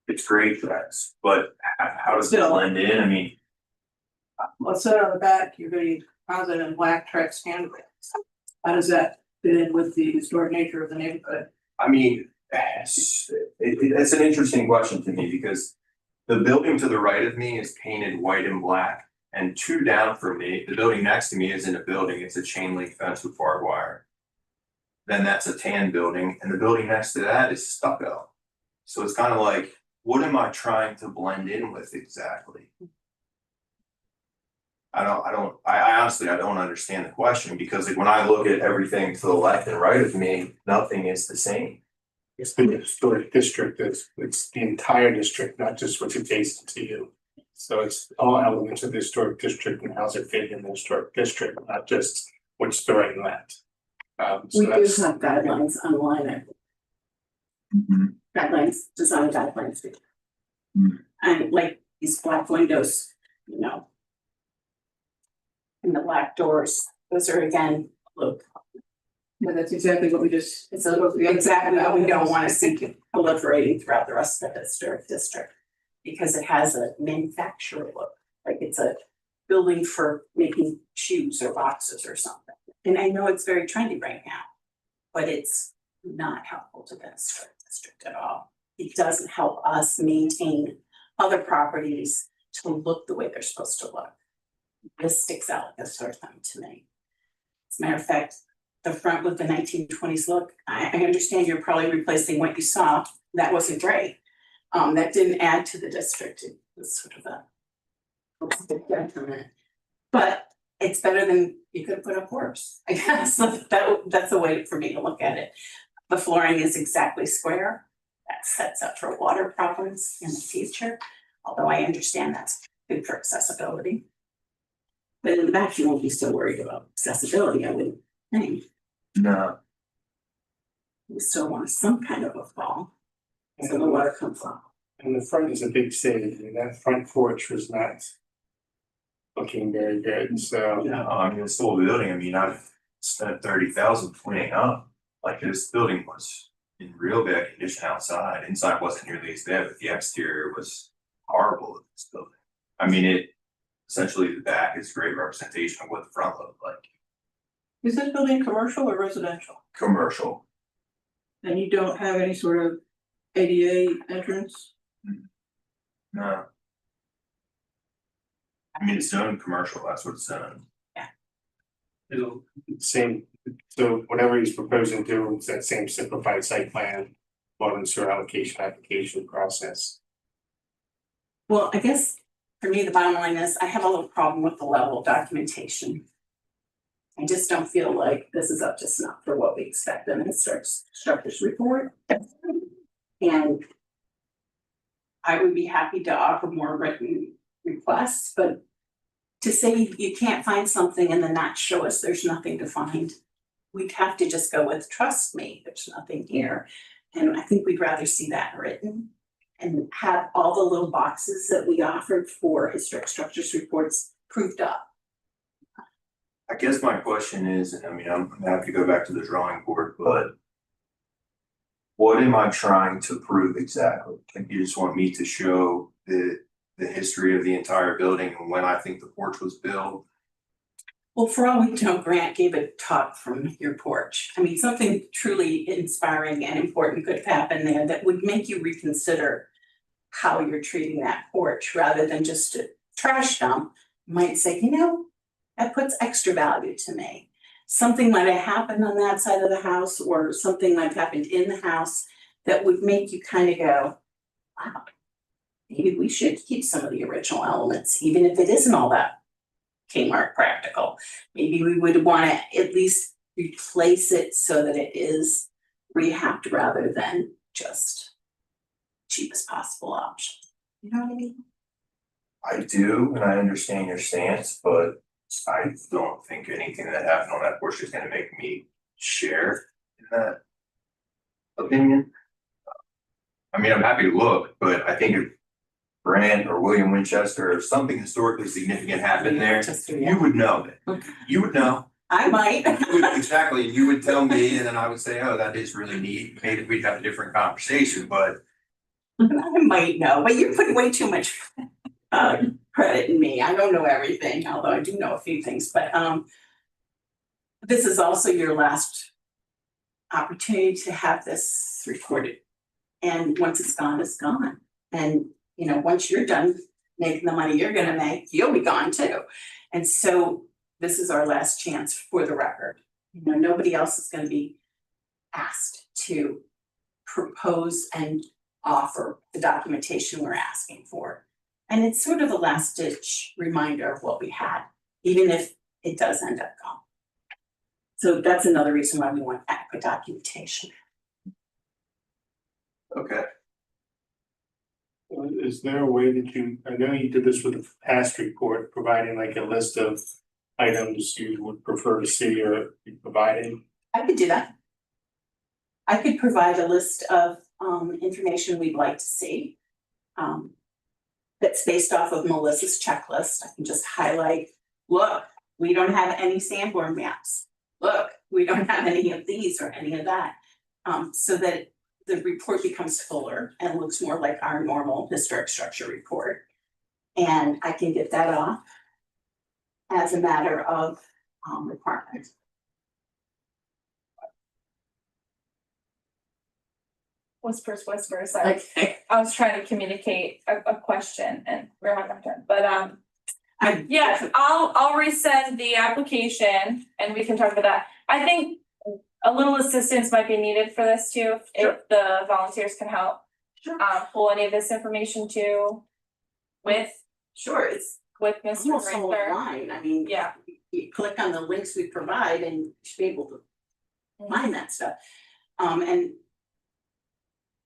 It's great tracks, but how does it Still. blend in? I mean, Let's say on the back, you're gonna use composite and black Trex handrails. How does that fit in with the historic nature of the neighborhood? it's an interesting question to me because the building to the right of me is painted white and black. And two down from me, the building next to me isn't a building, it's a chain link fence with barbed wire. Then that's a tan building, and the building next to that is stucco. So it's kind of like, what am I trying to blend in with exactly? I honestly, I don't understand the question, because like when I look at everything to the left and right of me, nothing is the same. It's the historic district, it's the entire district, not just what's adjacent to you. So it's all elements of the historic district and how's it fit in the historic district, not just what's the right and left. So We do that's, have guidelines online, I think. Guidelines, design guidelines. And like these black windows, you know. And the black doors, those are again, look, Yeah, that's exactly what we just. it's exactly what we don't wanna see proliferating throughout the rest of the historic district. Because it has a manufacturer look, like it's a building for making shoes or boxes or something. And I know it's very trendy right now, but it's not helpful to the historic district at all. It doesn't help us maintain other properties to look the way they're supposed to look. This sticks out like a sore thumb to me. As a matter of fact, the front with the 1920s look, I understand you're probably replacing what you saw, that wasn't great. That didn't add to the district, it was sort of a detriment. But it's better than you could put a horse, I guess, that's a way for me to look at it. The flooring is exactly square, that sets up for water problems in the future, although I understand that's good for accessibility. But in the back, you won't be so worried about accessibility, I wouldn't think, No. you still want some kind of a fall. So the water comes off. and the front is a big save, and that front porch was not looking very good, so. No, I mean, it's still a building, I mean, I've spent 30,000 cleaning up, like this building was in real bad condition outside, inside wasn't nearly as bad, but the exterior was horrible of this building. I mean, it, essentially the back is a great representation of what the front looked like, Is this building commercial or residential? commercial. And you don't have any sort of ADA entrance? No. I mean, it's zoned commercial, that's what it's zoned. It'll, same, so whatever he's proposing to do, it's that same simplified site plan, water and sewer allocation application process. Well, I guess for me, the bottom line is I have a little problem with the level of documentation. I just don't feel like this is up to snuff for what we expect in the structures report. And I would be happy to offer more written requests, but to say you can't find something and then not show us there's nothing to find, we'd have to just go with, trust me, there's nothing here. And I think we'd rather see that written and have all the little boxes that we offered for historic structures reports proved up. I guess my question is, and I mean, I'm happy to go back to the drawing board, but What am I trying to prove exactly? Like, you just want me to show the history of the entire building and when I think the porch was built? Well, for all we know, Grant gave a talk from your porch. I mean, something truly inspiring and important could happen there that would make you reconsider how you're treating that porch rather than just a trash dump. You might say, you know, that puts extra value to me. Something might have happened on that side of the house or something might have happened in the house that would make you kind of go, wow, maybe we should keep some of the original elements, even if it isn't all that Kmart practical. Maybe we would want to at least replace it so that it is rehabbed rather than just cheapest possible option. You know what I mean? I do, and I understand your stance, but I don't think anything that happened on that porch is gonna make me share in that opinion. I mean, I'm happy to look, but I think if Grant or William Winchester or something historically significant happened there, you would know it. You would know. I might. You would- Exactly, you would tell me, and then I would say, oh, that is really neat, maybe we'd have a different conversation, but I might know, but you're putting way too much credit in me. I don't know everything, although I do know a few things, but this is also your last opportunity to have this recorded. And once it's gone, it's gone. And, you know, once you're done making the money you're gonna make, you'll be gone too. And so this is our last chance for the record. You know, nobody else is gonna be asked to propose and offer the documentation we're asking for. And it's sort of a last ditch reminder of what we had, even if it does end up gone. So that's another reason why we want adequate documentation. okay. Is there a way that I know you did this with the past report, providing like a list of items you would prefer to see or be provided? I could do that. I could provide a list of information we'd like to see. That's based off of Melissa's checklist. I can just highlight, look, we don't have any Sanborn maps. Look, we don't have any of these or any of that. So that the report becomes fuller and looks more like our normal historic structure report. And I can get that off as a matter of requirement. Whispers, Okay. I was trying to communicate a question and we're having a turn, but yeah, I'll resend the application and we can talk about that. I think a little assistance might be needed for this too, if the volunteers can help. Sure. Pull any of this information too with Sure, it's Mr. almost all Richter. online. I mean, Yeah. you click on the links we provide and you should be able to find that stuff. And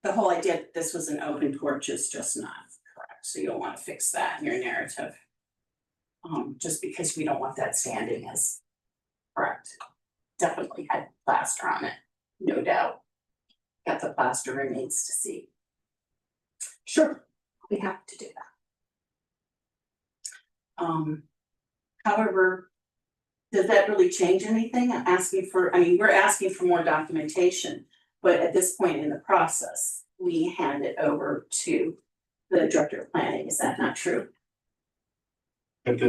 the whole idea that this was an open porch is just not correct, so you'll want to fix that in your narrative. Just because we don't want that standing as correct. Definitely had plaster on it, no doubt. Got the plaster remains to see. Sure, we have to do that. However, does that really change anything? I'm asking for, I mean, we're asking for more documentation, but at this point in the process, we hand it over to the director of planning. Is that not true? But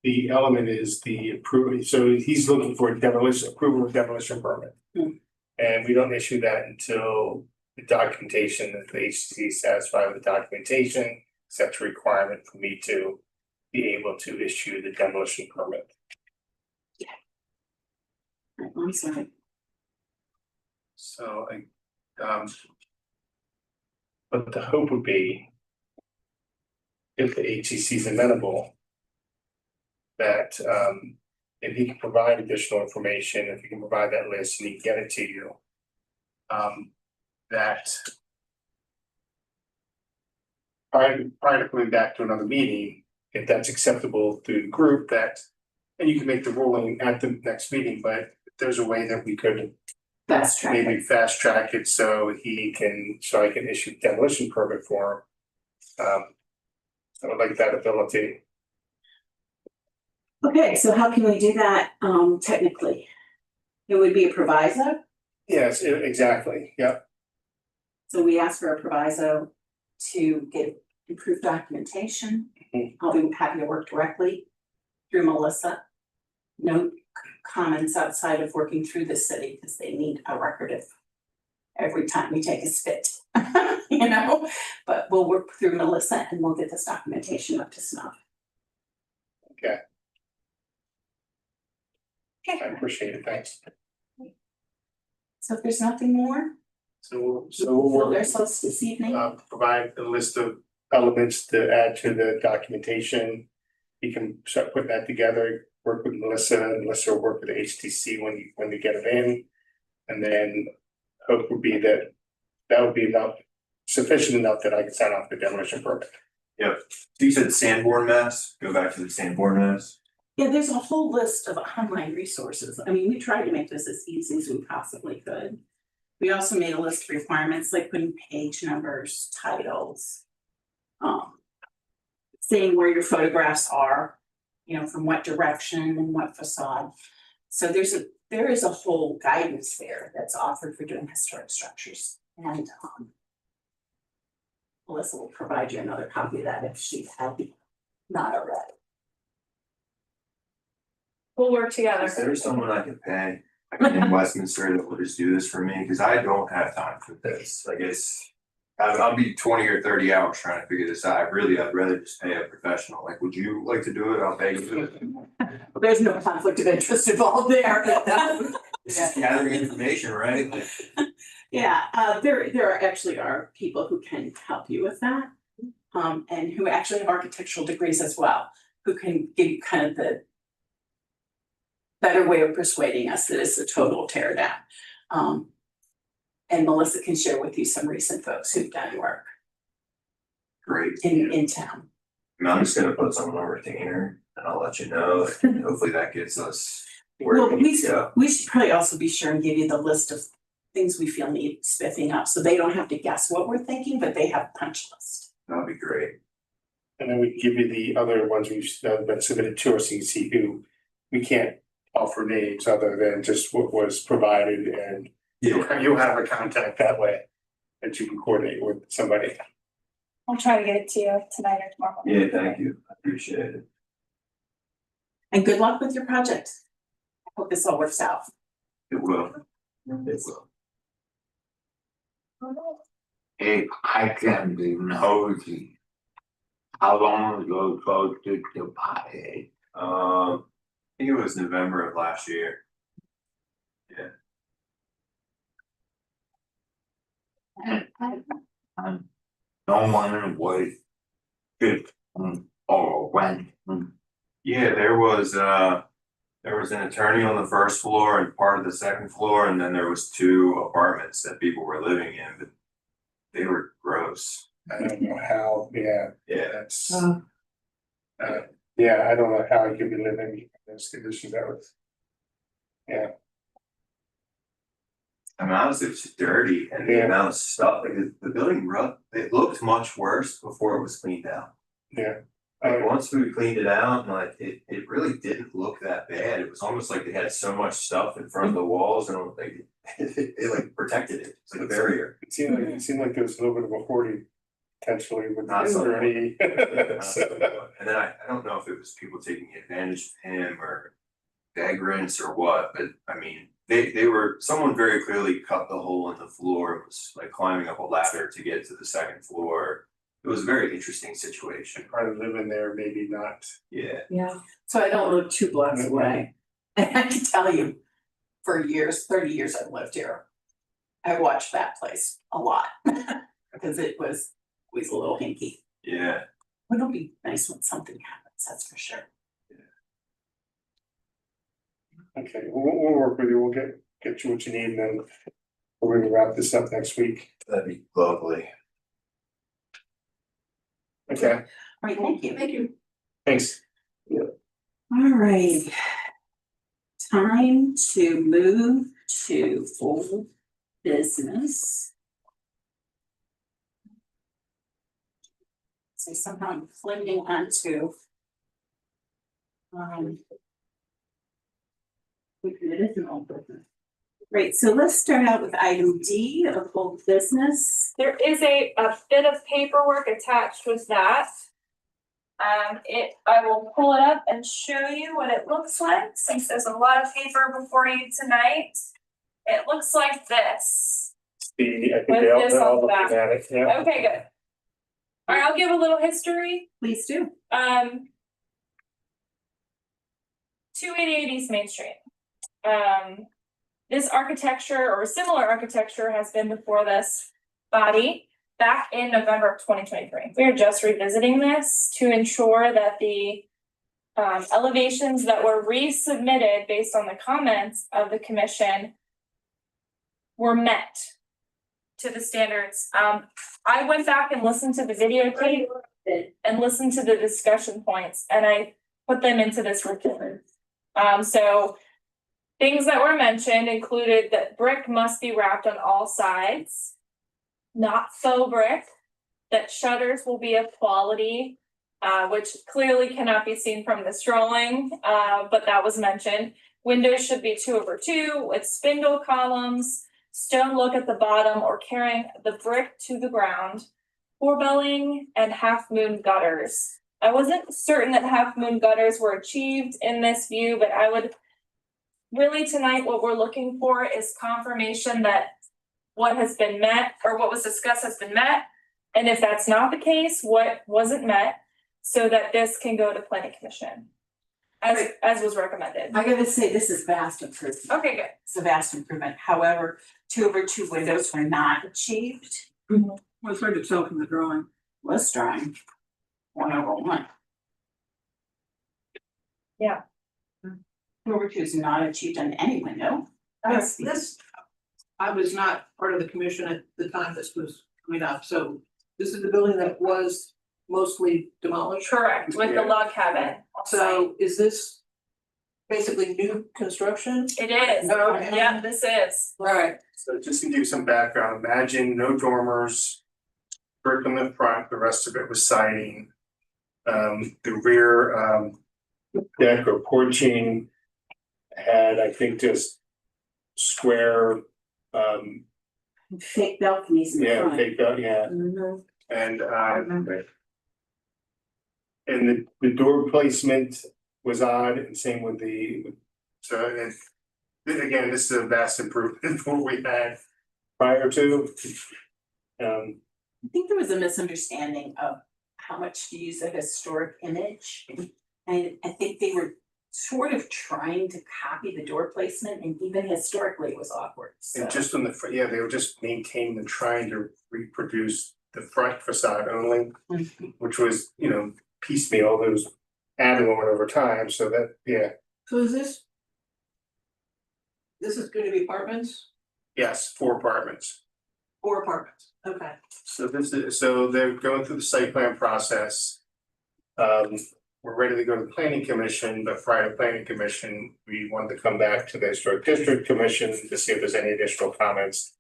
the element is the approval, so he's looking for approval of demolition permit. And we don't issue that until the documentation, that the HCC is satisfied with the documentation, sets a requirement for me to be able to issue the demolition permit. I'm sorry. So but the hope would be if the HCC is amenable, that if he can provide additional information, if he can provide that list and he can get it to you, that prior to coming back to another meeting, if that's acceptable to the group, that, and you can make the ruling at the next meeting, but if there's a way that we could Fast track it. maybe fast track it so I can issue demolition permit for him. I would like that ability. Okay, so how can we do that technically? It would be a proviso? Yes, exactly, yep. So we asked for a proviso to get improved documentation. Mhm. I'll be happy to work directly through Melissa. No comments outside of working through the city, because they need a record of every time we take a spit, you know? But we'll work through Melissa and we'll get this documentation up to snuff. Okay. I appreciate it, thanks. So if there's nothing more, So fill we'll ourselves this evening. provide a list of elements to add to the documentation. You can start putting that together, work with Melissa, and Melissa will work with the HTC when you get it in. And then hope would be that would be enough, sufficient enough that I can sign off the demolition permit. So you said Sanborn maps, go back to the Sanborn maps. Yeah, there's a whole list of online resources. I mean, we tried to make this as easy as we possibly could. We also made a list of requirements, like putting page numbers, titles. Saying where your photographs are, you know, from what direction and what facade. So there is a whole guidance there that's offered for doing historic structures. And Melissa will provide you another copy of that if she had not already. We'll work together. Is there someone I could pay in Westminster that will just do this for me? Because I don't have time for this. I guess I'll be 20 or 30 hours trying to figure this out. I'd rather just pay a professional. Like, would you like to do it? I'll pay you to do it. There's no conflict of interest involved there. It's just gathering information, right? Like, Yeah, there actually are people who can help you with that. And who actually have architectural degrees as well, who can give you kind of the better way of persuading us that it's a total tear down. And Melissa can share with you some recent folks who've done work Great. in town. I'm just gonna put someone on retainer and I'll let you know. Hopefully that gets us where Well, we need to go. we should probably also be sure and give you the list of things we feel need spiffing up, so they don't have to guess what we're thinking, but they have a punch list. That'd be great. And then we give you the other ones we've been submitted to, so you can see who we can't offer names other than just what was provided, and you'll have a contact that way that you can coordinate with somebody. I'll try to get it to you tonight or tomorrow. Yeah, thank you. I appreciate it. And good luck with your project. I hope this all works out. It will. It will. If I can be nosy, how long ago was the deposit? I think it was November of last year. And no one was just or went. Yeah, there was an attorney on the first floor and part of the second floor, and then there was 2 apartments that people were living in, but they were gross. I don't know how, yeah, Yeah, that's. Yeah, I don't know how you could be living in those conditions, that was. Yeah, I mean, honestly, it was just dirty and the Yeah. amount of stuff, like the building it looked much worse before it was cleaned out. yeah. Like once we cleaned it out, and like it really didn't look that bad. It was almost like they had so much stuff in front of the walls and like it like protected it. It's like a barrier. It seemed like there was a little bit of a hoarding potentially with Not the so much. dirty. And then I don't know if it was people taking advantage of him or vagrants or what, but I mean, they were, someone very clearly cut the hole in the floor, and was like climbing up a ladder to get to the second floor. It was a very interesting situation. Part of living there, maybe not. Yeah, Yeah. So I don't live 2 blocks away. And I can tell you, for years, 30 years I've lived here. I watched that place a lot because it was always a little hinky. yeah. But it'll be nice when something happens, that's for sure. Okay, we'll work with you, we'll get you what you need, and then we're gonna wrap this up next week. That'd be lovely. Okay, All right, thank you. Thank you. thanks. All right. Time to move to old business. So somehow I'm flinging onto. It is an old business. Great, so let's start out with item D of old business. There is a bit of paperwork attached with that. I will pull it up and show you what it looks like, since there's a lot of paper before you tonight. It looks like this. I think With they're this on all the looking back. at it, yeah. Okay, good. All right, I'll give a little history. Please do. 288 East Main Street. This architecture or similar architecture has been before this body back in November of 2023. We are just revisiting this to ensure that the elevations that were resubmitted based on the comments of the commission were met to the standards. I went back and listened to the videotape and listened to the discussion points, and I put them into this report. So things that were mentioned included that brick must be wrapped on all sides, not faux brick, that shutters will be of quality, which clearly cannot be seen from this drawing, but that was mentioned. Windows should be 2/2 with spindle columns, stone look at the bottom or carrying the brick to the ground, corbelling and half moon gutters. I wasn't certain that half moon gutters were achieved in this view, but I would really tonight, what we're looking for is confirmation that what has been met or what was discussed has been met. And if that's not the case, what wasn't met, so that this can go to planning commission as was recommended. I gotta say, this is vast improvement. Okay, good. It's a vast improvement. However, 2/2 windows were not achieved. Well, it's hard to tell from the drawing. Was drawing 1/1. Yeah. 2/2 is not achieved on any window. Yes, this, I was not part of the commission at the time this was coming up, so this is the building that was mostly demolished. Correct, with the log cabin. So is this basically new construction? It is, Okay. yeah, this is. Alright. So just to give you some background, imagine no dormers, brick in the front, the rest of it was siding. The rear deck or porching had, I think, just square, Fake balconies in the yeah, front. fake out, yeah, Mhm. and I remember. and the door placement was odd, and same with so, and again, this is a vast improvement from what we had prior to. I think there was a misunderstanding of how much to use a historic image. And I think they were sort of trying to copy the door placement, and even historically it was awkward, so. And just on the front, yeah, they were just maintaining and trying to reproduce the front facade only, Mhm. which was, piecemeal, those added on over time, so that, yeah, So is this? This is gonna be apartments? yes, 4 apartments. 4 apartments, okay. So they're going through the site plan process. We're ready to go to the planning commission, but prior to planning commission, we wanted to come back to the historic district commission to see if there's any additional comments.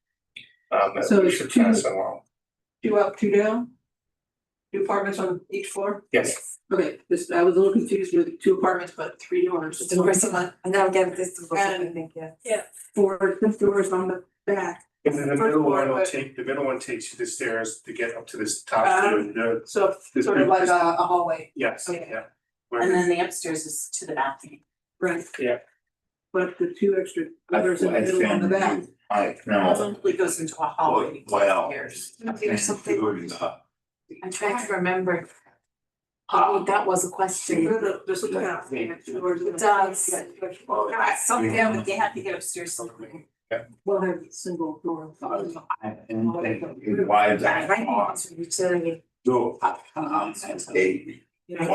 That So we it's should two- pass along. 2 up, 2 down? 2 apartments on each floor? Yes, Okay, this, I was a little confused with 2 apartments, but 3 doors. It's the first one, and now again, this is what I And- think, yeah. 4 doors on the back, and then the First middle one floor, will but- the middle one takes you the stairs to get up to this top floor. so This sort of big- like a hallway, Yes, Okay. yeah. And then the upstairs is to the balcony. right? Yeah. But the 2 extra others in the middle on the back. I know, Probably goes into a hallway. well. upstairs. There's something, Good enough. I'm trying to remember. Oh, that was a question. This looks kind of. It does. Something, yeah, but they have to get upstairs something. We'll have single door. I didn't think why that Right, on, it's utility. so I'm saying, I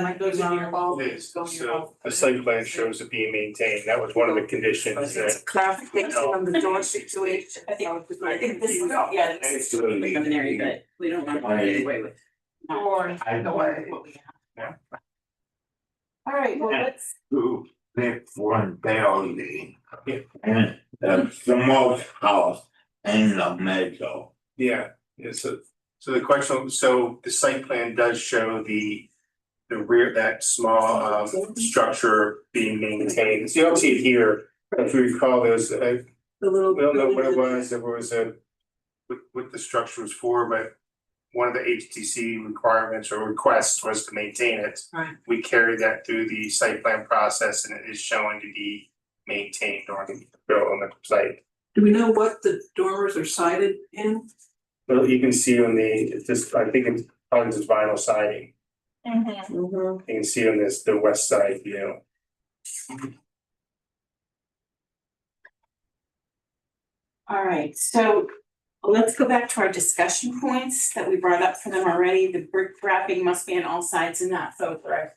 think, Goes in your hall. It is, so the site plan shows it being maintained, that was one of the conditions it's that. a clarification on the door situation. I think this is, yeah, this is preliminary, but we don't want to get away with. Or. I know What we have. All right, well, let's, to live one building. Yeah. And that's the most house in the middle. Yeah, so the question, so the site plan does show the rear, that small structure being maintained. So you don't see it here, but if you recall, there's The little. We don't know what it buildings was, if it was what the structure was for, but one of the HTC requirements or requests was to maintain it. Right. We carried that through the site plan process and it is showing to be maintained on the site. Do we know what the dormers are sided in? Well, you can see on it's just, I think it's probably just vinyl siding. Mhm. You can see on the west side view. All right, so let's go back to our discussion points that we brought up for them already. The brick wrapping must be on all sides and not faux brick.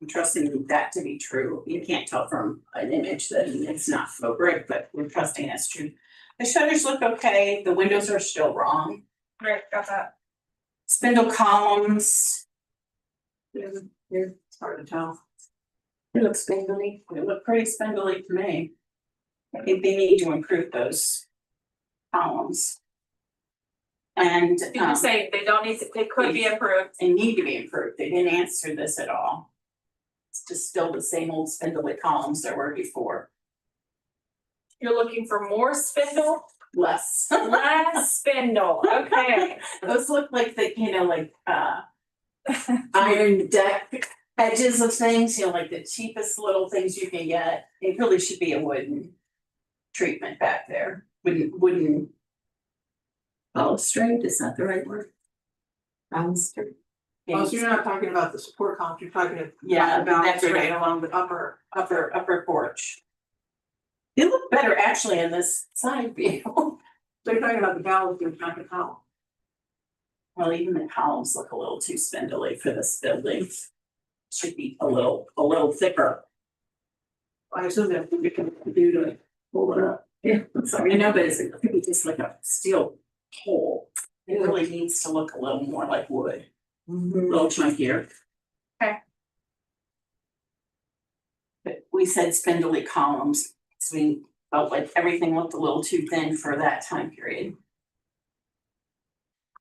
I'm trusting that to be true. You can't tell from an image that it's not faux brick, but we're trusting that's true. The shutters look okay, the windows are still wrong. Right, got that. Spindle columns, It's hard to tell. they look spindly, they look pretty spindly to me. I think they need to improve those columns. And Did you say they don't need to, they could be improved? they need to be improved, they didn't answer this at all. It's just still the same old spindly columns there were before, You're looking for more spindle, less. less spindle, okay. Those look like the, iron deck edges of things, like the cheapest little things you can get. It really should be a wooden treatment back there, wooden. Balustrade, is that the right word? Balustrade. Oh, so you're not talking about the support columns, you're talking about Yeah, the that's balustrade right. along the upper Porch. They look better actually in this side view. So you're talking about the balustrade, not the column. Well, even the columns look a little too spindly for this building. Should be a little thicker. I assume that we can do to pull it up. Yeah, sorry, I know, but it could be just like a steel pole. It really needs to look a little more like wood, a little chunkier. Okay. But we said spindly columns, so we felt like everything looked a little too thin for that time period.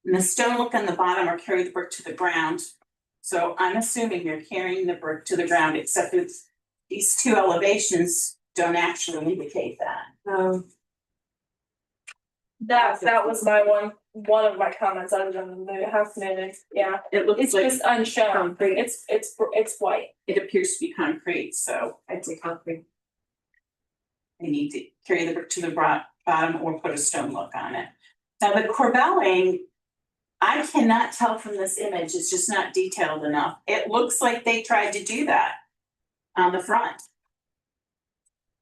And the stone look on the bottom or carry the brick to the ground. So I'm assuming you're carrying the brick to the ground, except it's these two elevations don't actually indicate that. That was my one of my comments, other than the half minute, yeah. It looks It's like just unshown, concrete. it's white. It appears to be concrete, so I'd say concrete. they need to carry the brick to the bottom or put a stone look on it. Now the corbelling, I cannot tell from this image, it's just not detailed enough. It looks like they tried to do that on the front.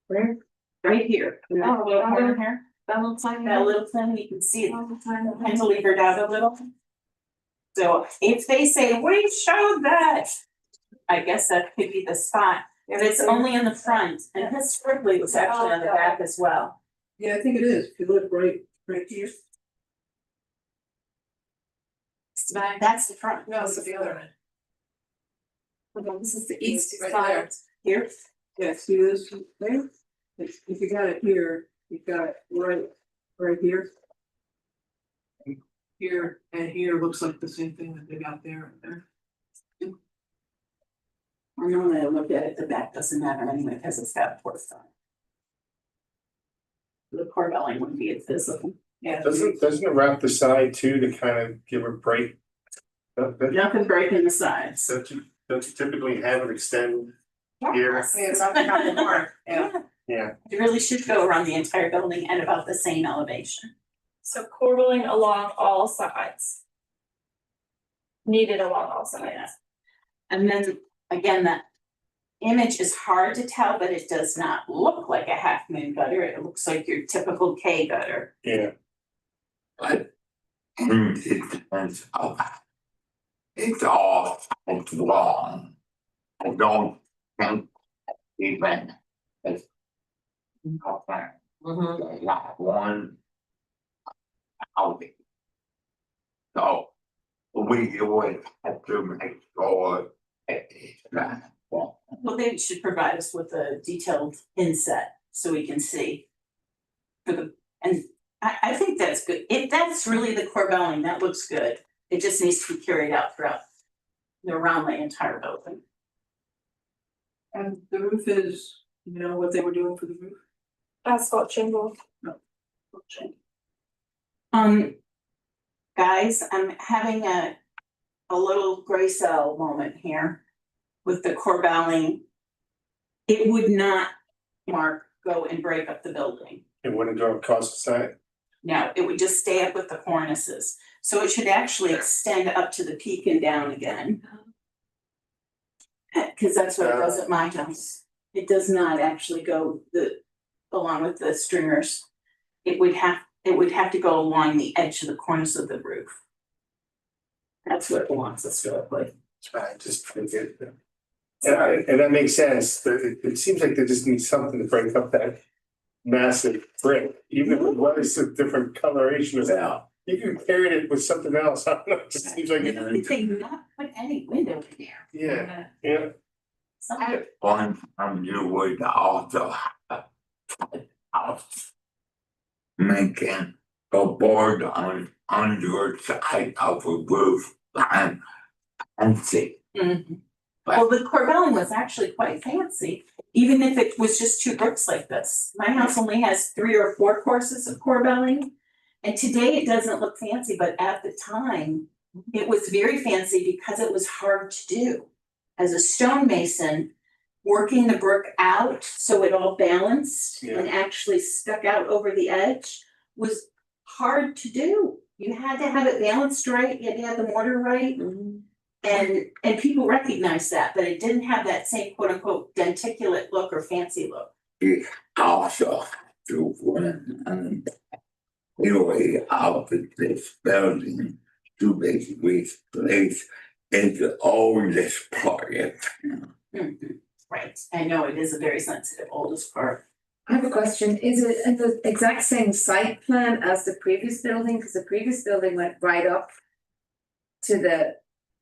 Where? Right here. In that Oh, little on corner the- here, That little tiny. that little thing, you can see it All the time. cantilevered out a little. So if they say, we showed that, I guess that could be the spot, but it's only in the front, and historically it's actually on the back as well. Yeah, I think it is, if you look right here. That's the front. No, it's the other end. This is the east Right side. Here, Yeah, see this there? If you got it here, you've got it right here. Here and here looks like the same thing that they got there and there. I normally I look at it, the back doesn't matter anyway, because it's got a porch on it. The corbelling wouldn't be as visible. Yeah. Doesn't it wrap the side too to kind of give a break? Nothing breaking the sides. Don't you typically have it extend here? Yes. Yeah, it's not the mark, yeah. Yeah, It really should go around the entire building at about the same elevation. So corbelling along all sides. Needed along all sides. And then, again, that image is hard to tell, but it does not look like a half moon gutter. It looks like your typical K gutter. yeah. But it depends on that. It's all it's wrong. I don't think even if okay, that one out. So we would have to make sure it's that. Well, they should provide us with a detailed inset so we can see. And I think that's good. If that's really the corbelling, that looks good. It just needs to be carried out throughout around the entire building. And the roof is, you know what they were doing for the roof? Asphalt shingle. Guys, I'm having a little gray cell moment here with the corbelling. It would not, Mark, go and break up the building. It wouldn't go across the side. No, it would just stay up with the cornices. So it should actually extend up to the peak and down again. Cause that's what it does at my house. It does not actually go along with the stringers. It would have to go along the edge of the cornice of the roof. That's what it wants us to look like. I just think it. And that makes sense, but it seems like they just need something to break up that massive brick, even if it was a different coloration of that. You could carry it with something else, I don't know, it just seems like. They not put any window in there. Yeah, Something. One time you would also have a house. Making a board on your side of a roof line fancy. Mhm. Well, the corbelling was actually quite fancy, even if it was just two bricks like this. My house only has 3 or 4 courses of corbelling. And today it doesn't look fancy, but at the time, it was very fancy because it was hard to do. As a stonemason, working the brick out so it all balanced and actually stuck out over the edge was hard to do. You had to have it balanced right, you had to have the mortar right. And people recognized that, but it didn't have that same quote unquote denticulate look or fancy look. You also have to run and way out of this building to basically replace its oldest part. Right, I know it is a very sensitive oldest part. I have a question, is it in the exact same site plan as the previous building? Cause the previous building went right up to the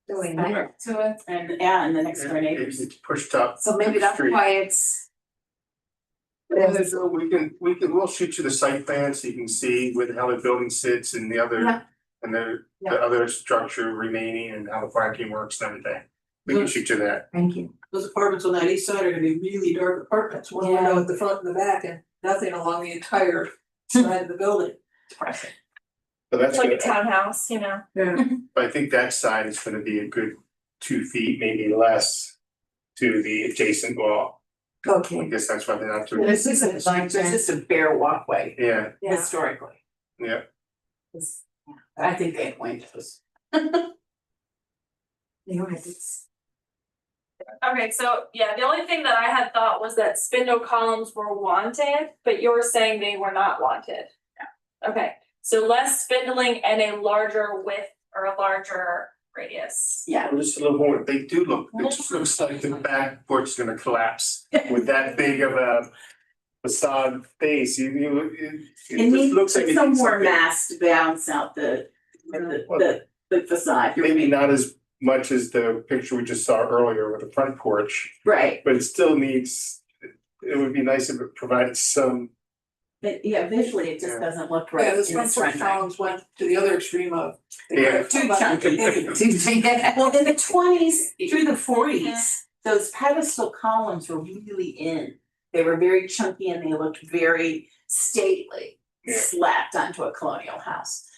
doing Back to it. And the next door neighbors. it's pushed up. So maybe that's Street. why it's. We'll shoot you the site plan so you can see where the hell the building sits and the other. Yeah. And the Yeah. other structure remaining and how the parking works and everything. We can shoot you that. Thank you. Those apartments on that east side are gonna be really dark apartments, one Yeah. window at the front and the back and nothing along the entire side of the building. Depressing. So that's It's like a good. townhouse, you know. Yeah. But I think that side is gonna be a good 2 feet, maybe less to the adjacent wall. I Okay. guess that's why they're not doing. This is a bare walkway Yeah, Yeah. historically. yeah. I think they appointed us. You're right, it's. Okay, so yeah, the only thing that I had thought was that spindle columns were wanted, but you're saying they were not wanted. Yeah. Okay, so less spindling and a larger width or a larger radius. Yeah. Well, just a little more, they do look, it just looks like the back porch is gonna collapse with that big of a facade face, it It just needs looks like. it some needs more something. mass to balance out the facade. You're Maybe right. not as much as the picture we just saw earlier with the front porch, Right, but it still needs, it would be nice if it provided some. but yeah, visually it just Yeah. doesn't look right Yeah, in this this front porch rendering. columns went to the other extreme of. Yeah. Too chunky. Well, in the 20s through the 40s, those pedestal columns were really in. They were very chunky and they looked very stately, Yeah. slapped onto a colonial house.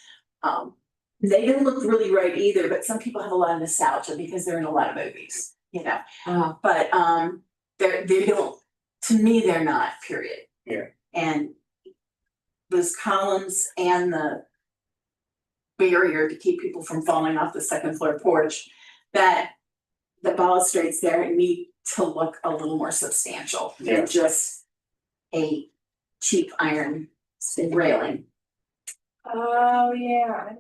They didn't look really right either, but some people have a lot of nostalgia because they're in a lot of movies, you know. But they don't, to me, they're not, period. Yeah. And those columns and the barrier to keep people from falling off the second floor porch, that the balustrades there need to look a little more substantial Yeah. than just a cheap iron railing. Oh, yeah.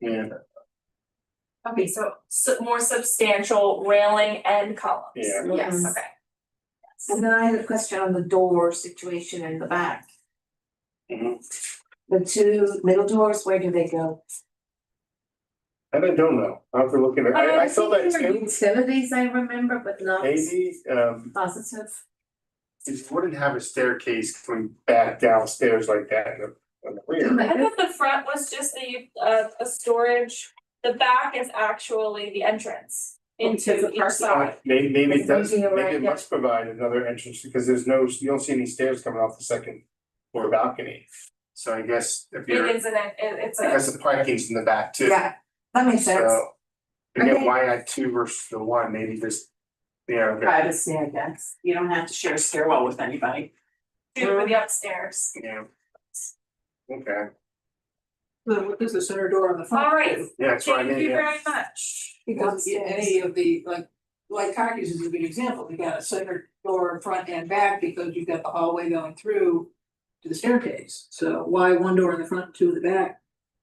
Yeah, Okay, so more substantial railing and columns. yeah. Yes. Okay. And then I had a question on the door situation in the back. Mhm. The 2 middle doors, where do they go? And I don't know, after looking at, I saw that think they were too, utilities, I remember, but not maybe, positive. it wouldn't have a staircase going back downstairs like that in the rear. I thought the front was just a storage, the back is actually the entrance into Into the each parking side. Maybe it does, Maybe you're maybe right, it yeah. must provide another entrance because there's no, you don't see any stairs coming off the second or a balcony. So I guess if It you're, is it's a, because the parking's in the back too. Yeah, that makes sense. So, again, Okay. why not two versus the one, maybe just, you know, Privacy, I guess. You don't have to share a stairwell with anybody. do for the upstairs. okay, What is the center door on the front? All right. do? yeah, that's what I Thank mean, you yeah. very much. Because any of the, like Cocky's is a good example, you got a center door front and back because you've got the hallway going through to the staircase. So why one door in the front, two in the back?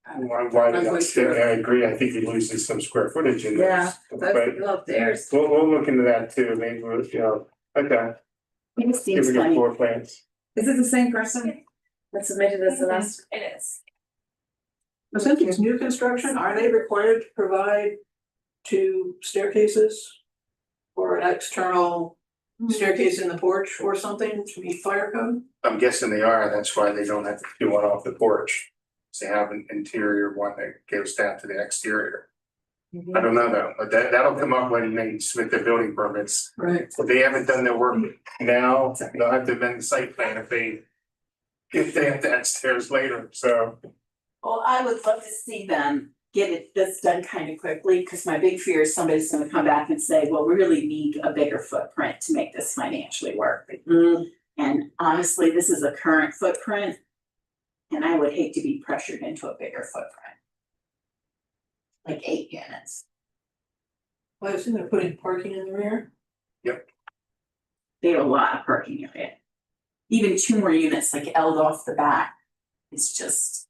Why I'm not quite stair, sure. I agree, I think he loses some square footage in Yeah, this, That's but upstairs. we'll look into that too, maybe we'll, you know, okay, It give seems me the funny. floor plans. Is it the same person that submitted this the last? It is. But since it's new construction, are they required to provide two staircases? Or an external staircase in the porch or something to meet fire code? I'm guessing they are, that's why they don't have to do one off the porch. So they have an interior one that goes down to the exterior. I don't know though, but that'll come up when they submit their building permits. Right. If they haven't done their work now, they'll have to amend the site plan if they have to add stairs later, so. Well, I would love to see them get this done kind of quickly, because my big fear is somebody's gonna come back and say, well, we really need a bigger footprint to make this financially work. And honestly, this is a current footprint. And I would hate to be pressured into a bigger footprint. Like 8 units. Well, I assume they're putting parking in the rear. They have a lot of parking area. Even 2 more units like Eld off the back. It's just.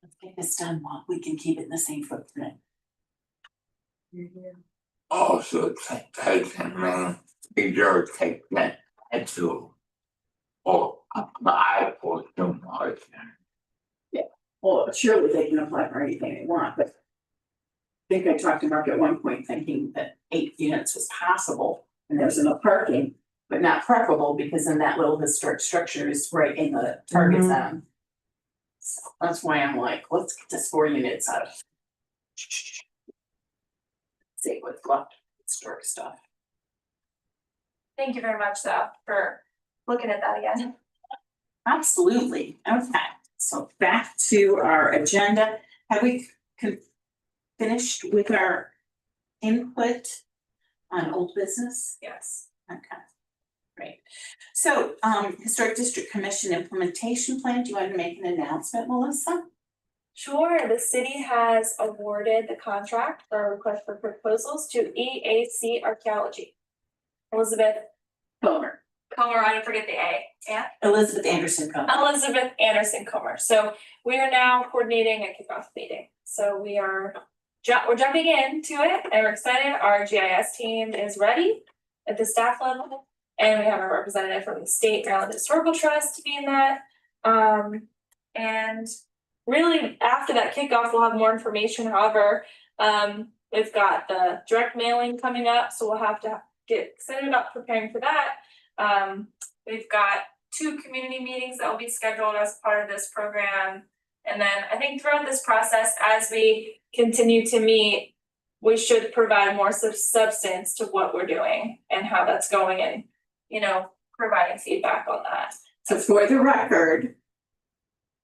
Let's get this done while we can keep it in the same footprint. Also take that figure take that into or apply for too much. Well, surely they can apply for anything they want, but. I think I talked to Mark at one point thinking that 8 units was possible and there's enough parking, but not preferable because then that little historic structure is right in the target zone. So that's why I'm like, let's get this 4 units out of. See what's left, historic stuff. Thank you very much though for looking at that again. Absolutely, okay, so back to our agenda, have we finished with our input on old business? Yes. Okay, great. So, Historic District Commission Implementation Plan, do you want to make an announcement, Melissa? Sure, the city has awarded the contract for a request for proposals to EAC Archaeology. Elizabeth Comer, I didn't forget the A, yeah? Elizabeth Anderson Comer. Elizabeth Anderson Comer. So we are now coordinating a kickoff meeting. So we're jumping into it and we're excited. Our GIS team is ready at the staff level. And we have a representative from the State Maryland Historical Trust to be in that. And really after that kickoff, we'll have more information. However, we've got the direct mailing coming up, so we'll have to get excited about preparing for that. We've got 2 community meetings that will be scheduled as part of this program. And then I think throughout this process, as we continue to meet, we should provide more substance to what we're doing and how that's going and, you know, providing feedback on that. So for the record,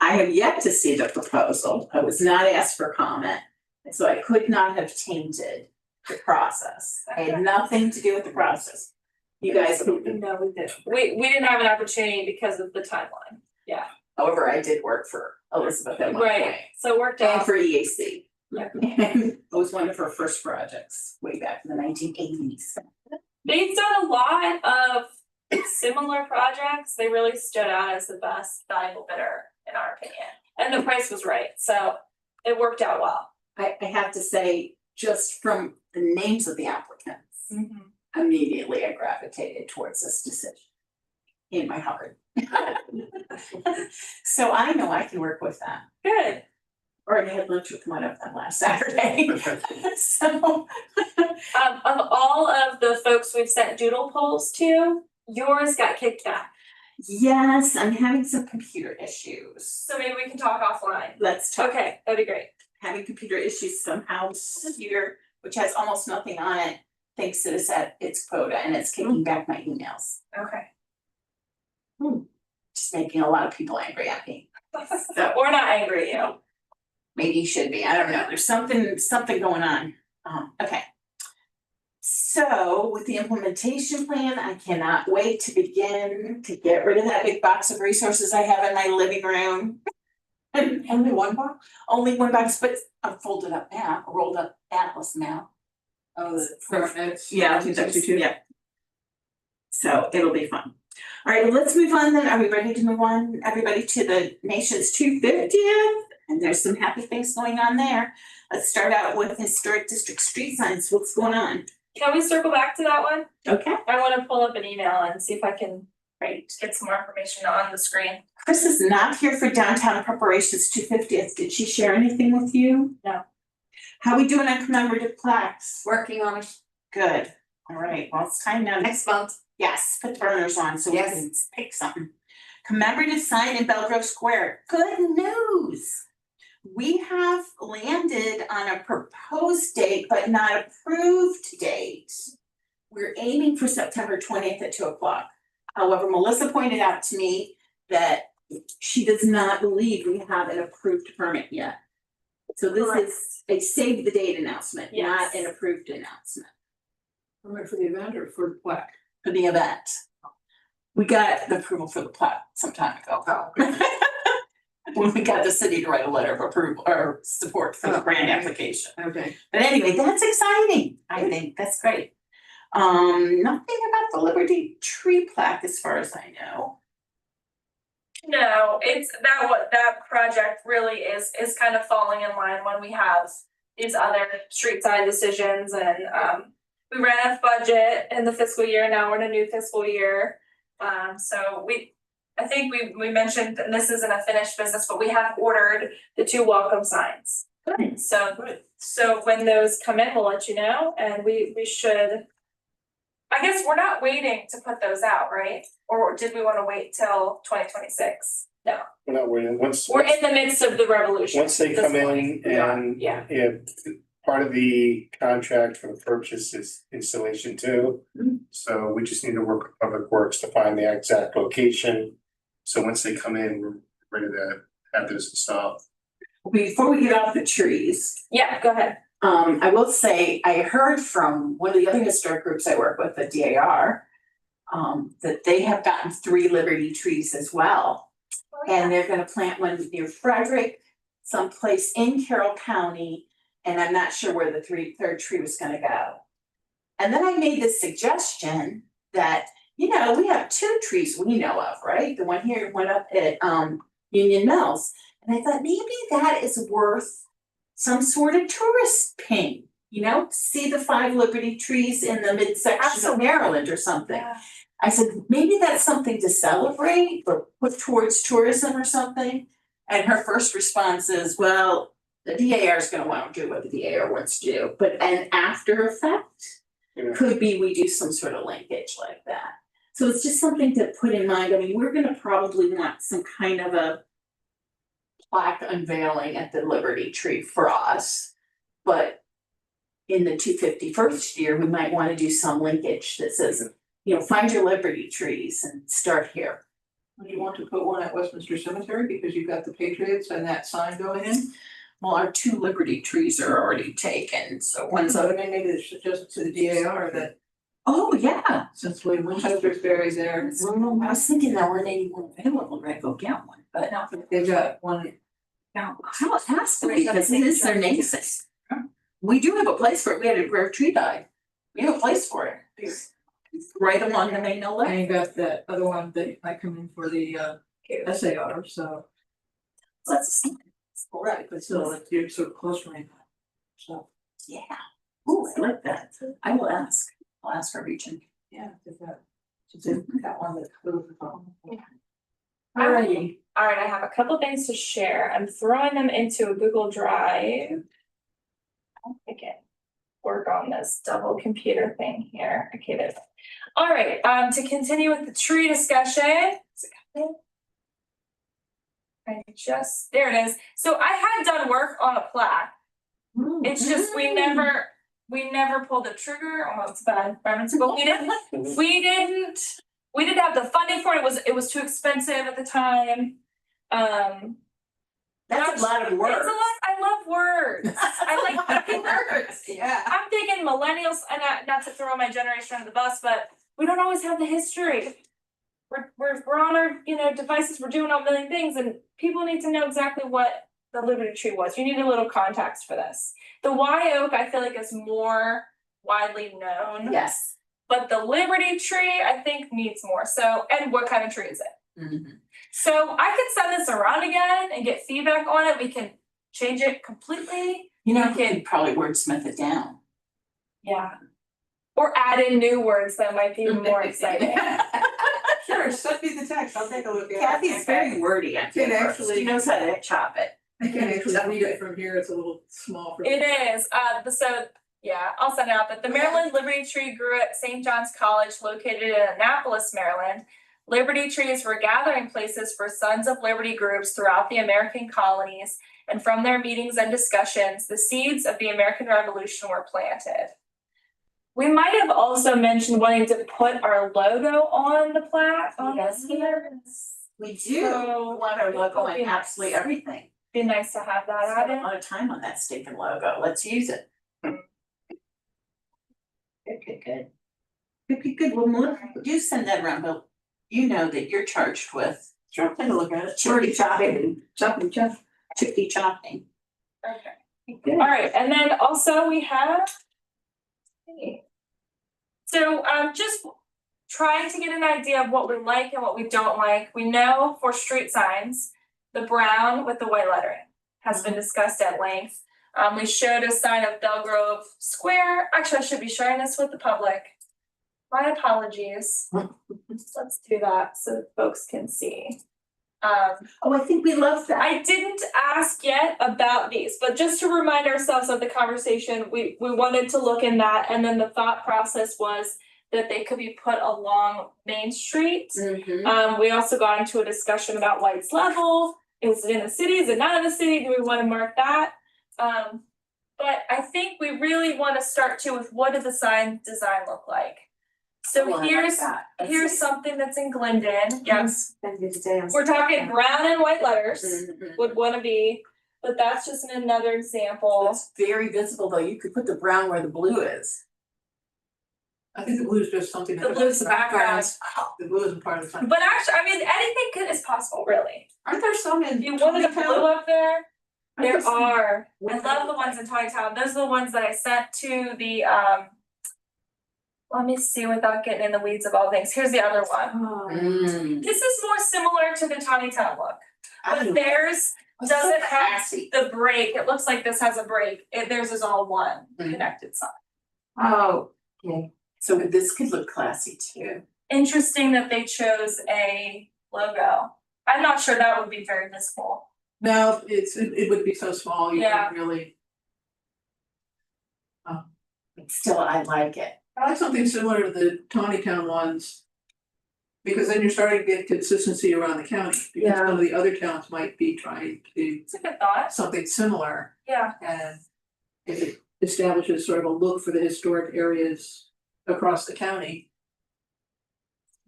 I have yet to see the proposal. I was not asked for comment, and so I could not have tainted the process. I had nothing to do with the process. You guys, No, we did. We didn't have an opportunity because of the timeline. however, I did work for Elizabeth at one point. Right, so it worked And out. for EAC. Yeah. And it was one of her first projects way back in the 1980s. They've done a lot of similar projects. They really stood out as the best valuable bidder in our opinion. And the price was right, so it worked out well. I have to say, just from the names of the applicants, immediately I gravitated towards this decision in my heart. So I know I can work with them. Good. Or I had lunch with one of them last Saturday. So. Of all of the folks we've sent doodle polls to, yours got kicked back. Yes, I'm having some computer issues. So maybe we can talk offline. Let's talk. Okay, that'd be great. Having computer issues somehow, this computer, which has almost nothing on it, thinks that it's at its quota and it's kicking back my emails. Okay. Just making a lot of people angry at me. So We're not angry at you. maybe you should be, I don't know, there's something going on. Okay. So with the implementation plan, I cannot wait to begin to get rid of that big box of resources I have in my living room. Only one box? Only one box, but a folded up map, a rolled up atlas map. Oh, the it's Yeah, 1962. yeah. So it'll be fun. All right, well, let's move on then. Are we ready to move on, everybody, to the nation's 250th? And there's some happy things going on there. Let's start out with historic district street signs. What's going on? Can we circle back to that one? Okay. I wanna pull up an email and see if I can get some more information on the screen. Chris is not here for downtown preparations 250th. Did she share anything with you? No. How we doing on commemorative plaques? Working on it Good. All right, well, it's time now. next month. Yes, put the burners on so we Yes. can pick something. Commemorative sign in Belgrove Square. Good news. We have landed on a proposed date, but not approved date. We're aiming for September 20th at 2:00. However, Melissa pointed out to me that she does not believe we have an approved permit yet. So this Correct. is a save the date announcement, not Yes. an approved announcement. Permit for the event or for the plaque? For the event. We got the approval for the plat some time ago. When we got the city to write a letter of approval or support for the grant application. Okay. But anyway, that's exciting. I think that's great. Nothing about the Liberty Tree plaque as far as I know. No, it's that project really is kind of falling in line when we have these other street sign decisions and we ran out of budget in the fiscal year, now we're in a new fiscal year. So I think we mentioned, and this isn't a finished business, but we have ordered the 2 welcome signs. Good. So when those come in, we'll let you know, and we should. I guess we're not waiting to put those out, right? Or did we wanna wait till 2026? No, We're not waiting, once we're in the midst of the revolution. once they at this come in point. We are, and yeah. if part of the contract for the purchase is installation too. Mhm. So we just need to work with Public Works to find the exact location. So once they come in, we're ready to have this installed. Before we get off the trees, Yeah, go ahead. I will say, I heard from one of the other historic groups I work with, the DAR, that they have gotten 3 Liberty trees as well. And they're gonna plant one near Frederick, someplace in Carroll County, and I'm not sure where the third tree was gonna go. And then I made this suggestion that, we have 2 trees we know of, right? The one here went up at Union Mills. And I thought maybe that is worth some sort of tourist ping, see the 5 Liberty trees in the midsection of Maryland or something. Yeah. I said, maybe that's something to celebrate or put towards tourism or something. And her first response is, well, the DAR is gonna want to do what the DAR wants to do, but an after effect Yeah. could be we do some sort of linkage like that. So it's just something to put in mind. I mean, we're gonna probably want some kind of a plaque unveiling at the Liberty Tree for us. But in the 251st year, we might wanna do some linkage that says, find your Liberty trees and start here. Would you want to put one at Westminster Cemetery because you've got the Patriots and that sign going in? Well, our 2 Liberty trees are already taken, so one's So maybe it's just to the DAR that oh, yeah. since William Winchester's buried there, Well, I was thinking there weren't any more available, right, go get one, but no. they've got one. Now, how it has to be, because it is their namesake. We do have a place for it, we had a rare tree died, we have a place for it. It's right along the main And lane. you got that other one that might come in for the SAR, so. That's Right, but still, it's you're so close right now. So, yeah. Ooh, I like that. I will ask. I'll ask our region. yeah, they've got one that goes with them. Alrighty. All right, I have a couple things to share. I'm throwing them into a Google Drive. I don't think it work on this double computer thing here. Okay, there's. All right, to continue with the tree discussion. There it is. So I had done work on a plaque. It's just we never pulled the trigger. Oh, it's bad reference, but we didn't we didn't have the funding for it, it was too expensive at the time. That's a lot of words. It's a lot, I love words, I like Words, yeah. I'm thinking millennials, and not to throw my generation under the bus, but we don't always have the history. We're on our, devices, we're doing a million things, and people need to know exactly what the Liberty Tree was. You need a little context for this. The Y oak, I feel like, is more widely known. Yes. But the Liberty Tree, I think, needs more. So, and what kind of tree is it? Mm-hmm. So I can send this around again and get feedback on it. We can change it completely. You can probably wordsmith it down. Yeah. Or add in new words that might be even more exciting. Sure, send me the text, I'll take a look at it. Kathy's very wordy. I Can think, actually- She knows how to chop it. I can't actually read it from here, it's a little small for. It is, yeah, I'll send it out, but the Maryland Liberty Tree grew at St. John's College located in Annapolis, Maryland. Liberty trees were gathering places for Sons of Liberty groups throughout the American colonies, and from their meetings and discussions, the seeds of the American Revolution were planted. We might have also mentioned wanting to put our logo on the plaque, on this here. We do So, want our logo it'll be and absolutely nice. everything. Be nice to have that Spent a added. lot of time on that stinking logo. Let's use it. Good. Good. Well, Melissa, you send that around, but you know that you're charged with. Sure, take a look at it. Chippy chopping. Chopping. Chippy chopping. Okay. All right, and then also we have. So just trying to get an idea of what we like and what we don't like. We know for street signs, the brown with the white lettering has been discussed at length. We showed a sign of Belgrove Square. Actually, I should be sharing this with the public. My apologies. Let's do that so folks can see. Oh, I think we love that. I didn't ask yet about these, but just to remind ourselves of the conversation, we wanted to look in that, and then the thought process was that they could be put along Main Street. Mhm. We also got into a discussion about White's Level. Is it in the city? Is it not in the city? Do we want to mark that? But I think we really want to start too with what does the sign design look like? So Oh, I like here's that. That's here's nice. something that's in Glendon. Yes, We're we're talking brown and white letters Mhm. would want to be, but that's just another example. It's very visible though. You could put the brown where the blue is. I think the blue is just something. The blue's the background. The blue isn't part of the sign. But actually, I mean, is possible, really. Aren't there some in? If you wanted a blue up there, there Aren't some- are. I love the ones in Tawny Town. Those are the ones that I sent to the let me see without getting in the weeds of all things. Here's the other one. Mm. This is more similar to the Tawny Town look. I But theirs doesn't have classy. the break. It looks like this has a break. Theirs is all one Mhm. connected sign. Oh, okay. So this could look classy too. Interesting that they chose a logo. I'm not sure that would be very visible. No, it would be so small, you Yeah. couldn't really. But still, I like it. I like something similar to the Tawny Town ones. Because then you're starting to get consistency around the county, because some of the other towns might be trying to do It's a good thought. something similar. Yeah. And if it establishes sort of a look for the historic areas across the county.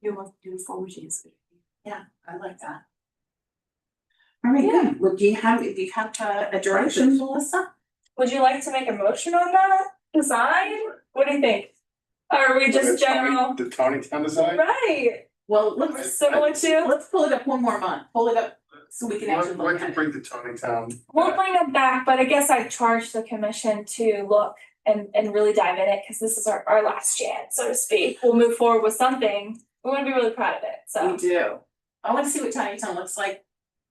You want to do formations. Yeah, I like that. All right, good. Well, do you have a direction, Melissa? Would you like to make a motion on that design? What do you think? Or are we just general? The Tawny Town design? Right, Well, let's similar to, let's pull it up one more month. Pull it up so we can actually Why look don't you at it. bring the Tawny Town? we'll bring it back, but I guess I charged the commission to look and really dive in it, cause this is our last chance, so to speak. We'll move forward with something. We wanna be really proud of it, so. We do. I want to see what Tiny Town looks like,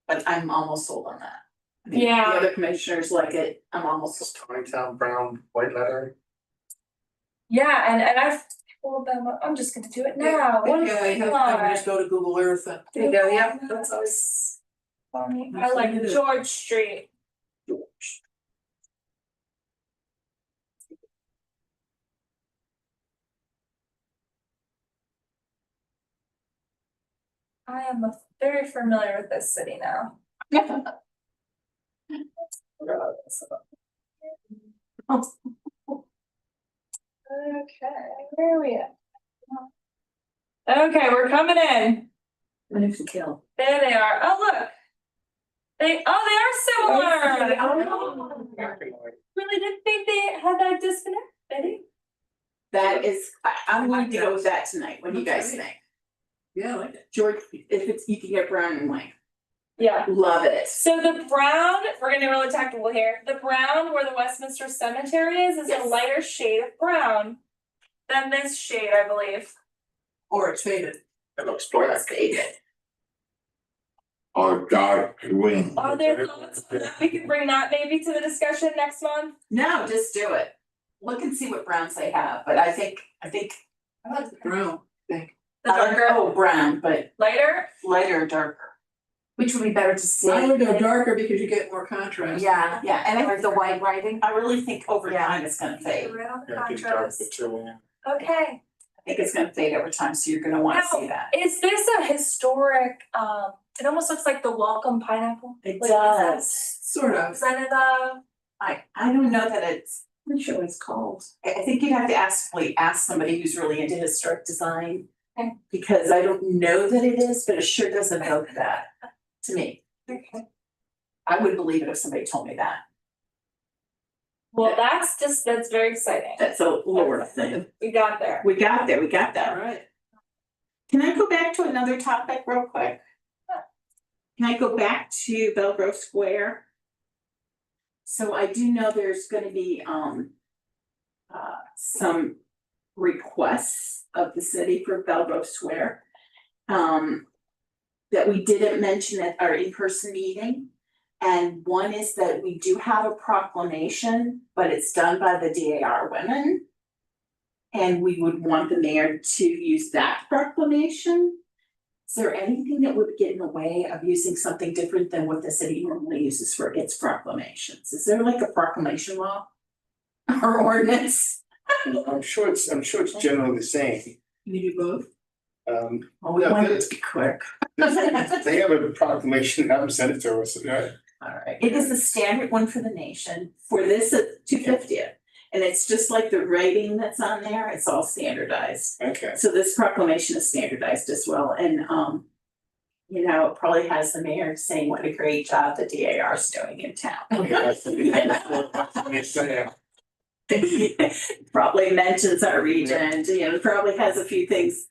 but I'm almost sold on that. I mean, Yeah. The other commissioners like it. I'm almost sold. Tawny Town brown white lettering. Yeah, and I've pulled them up. I'm just gonna do it now. What Yeah, you have to just go to Google Earth and. There you go, yep. That's always funny. I like George Street. I am very familiar with this city now. Okay, where are we at? Okay, we're coming in. Minute to kill. There they are. Oh, look. They are similar. Oh. Really didn't think they had that disconnect, Betty. That is, I'm going to go with that tonight. What do you guys Okay. think? Yeah, I like it. George, if it's, you can get brown and white. Yeah. Love it. So the brown, we're getting really technical here. The brown where the Westminster Cemetery is a Yes. lighter shade of brown than this shade, I believe. Or it's faded. It looks Or black. it's faded. Or dark green. Are there thoughts on that? We could bring that maybe to the discussion next month. No, just do it. Look and see what browns they have, but I think, I like the brown thing. The I like, darker, oh, brown, but lighter. lighter or darker. Which would be better to see. I would go darker because you get more contrast. Yeah, Yeah, and or the white writing. I really think over Yeah. time it's gonna fade. Right on the Yeah, I think dark contrast. would too, yeah. Okay. I think it's gonna fade over time, so you're gonna wanna see that. Is this a historic, it almost looks like the welcome pineapple? It Like, does. Sort of. Representative of, I don't know that it's, I'm not sure what it's called. I think you'd have to ask somebody who's really into historic design. Okay. Because I don't know that it is, but it sure doesn't look that to me. okay. I would believe it if somebody told me that. Well, that's very exciting. That's a Laura thing. We got there. We got there, we got All that. right. Can I go back to another topic real quick? Can I go back to Belgrove Square? So I do know there's gonna be some requests of the city for Belgrove Square. That we didn't mention at our in-person meeting. And one is that we do have a proclamation, but it's done by the DAR women. And we would want the mayor to use that proclamation. Is there anything that would get in the way of using something different than what the city normally uses for its proclamations? Is there like a proclamation law? Or ordinance? I'm sure it's generally the same. You do both? Well, we Yeah, want it but- to be quick. They have a proclamation, have them send it to us, right? Alright, it is the standard one for the nation for this 250th. And it's just like the writing that's on there, it's all standardized. Okay. So this proclamation is standardized as well, and you know, it probably has the mayor saying what a great job the DAR is doing in town. Probably mentions our region, you know, probably has a few things.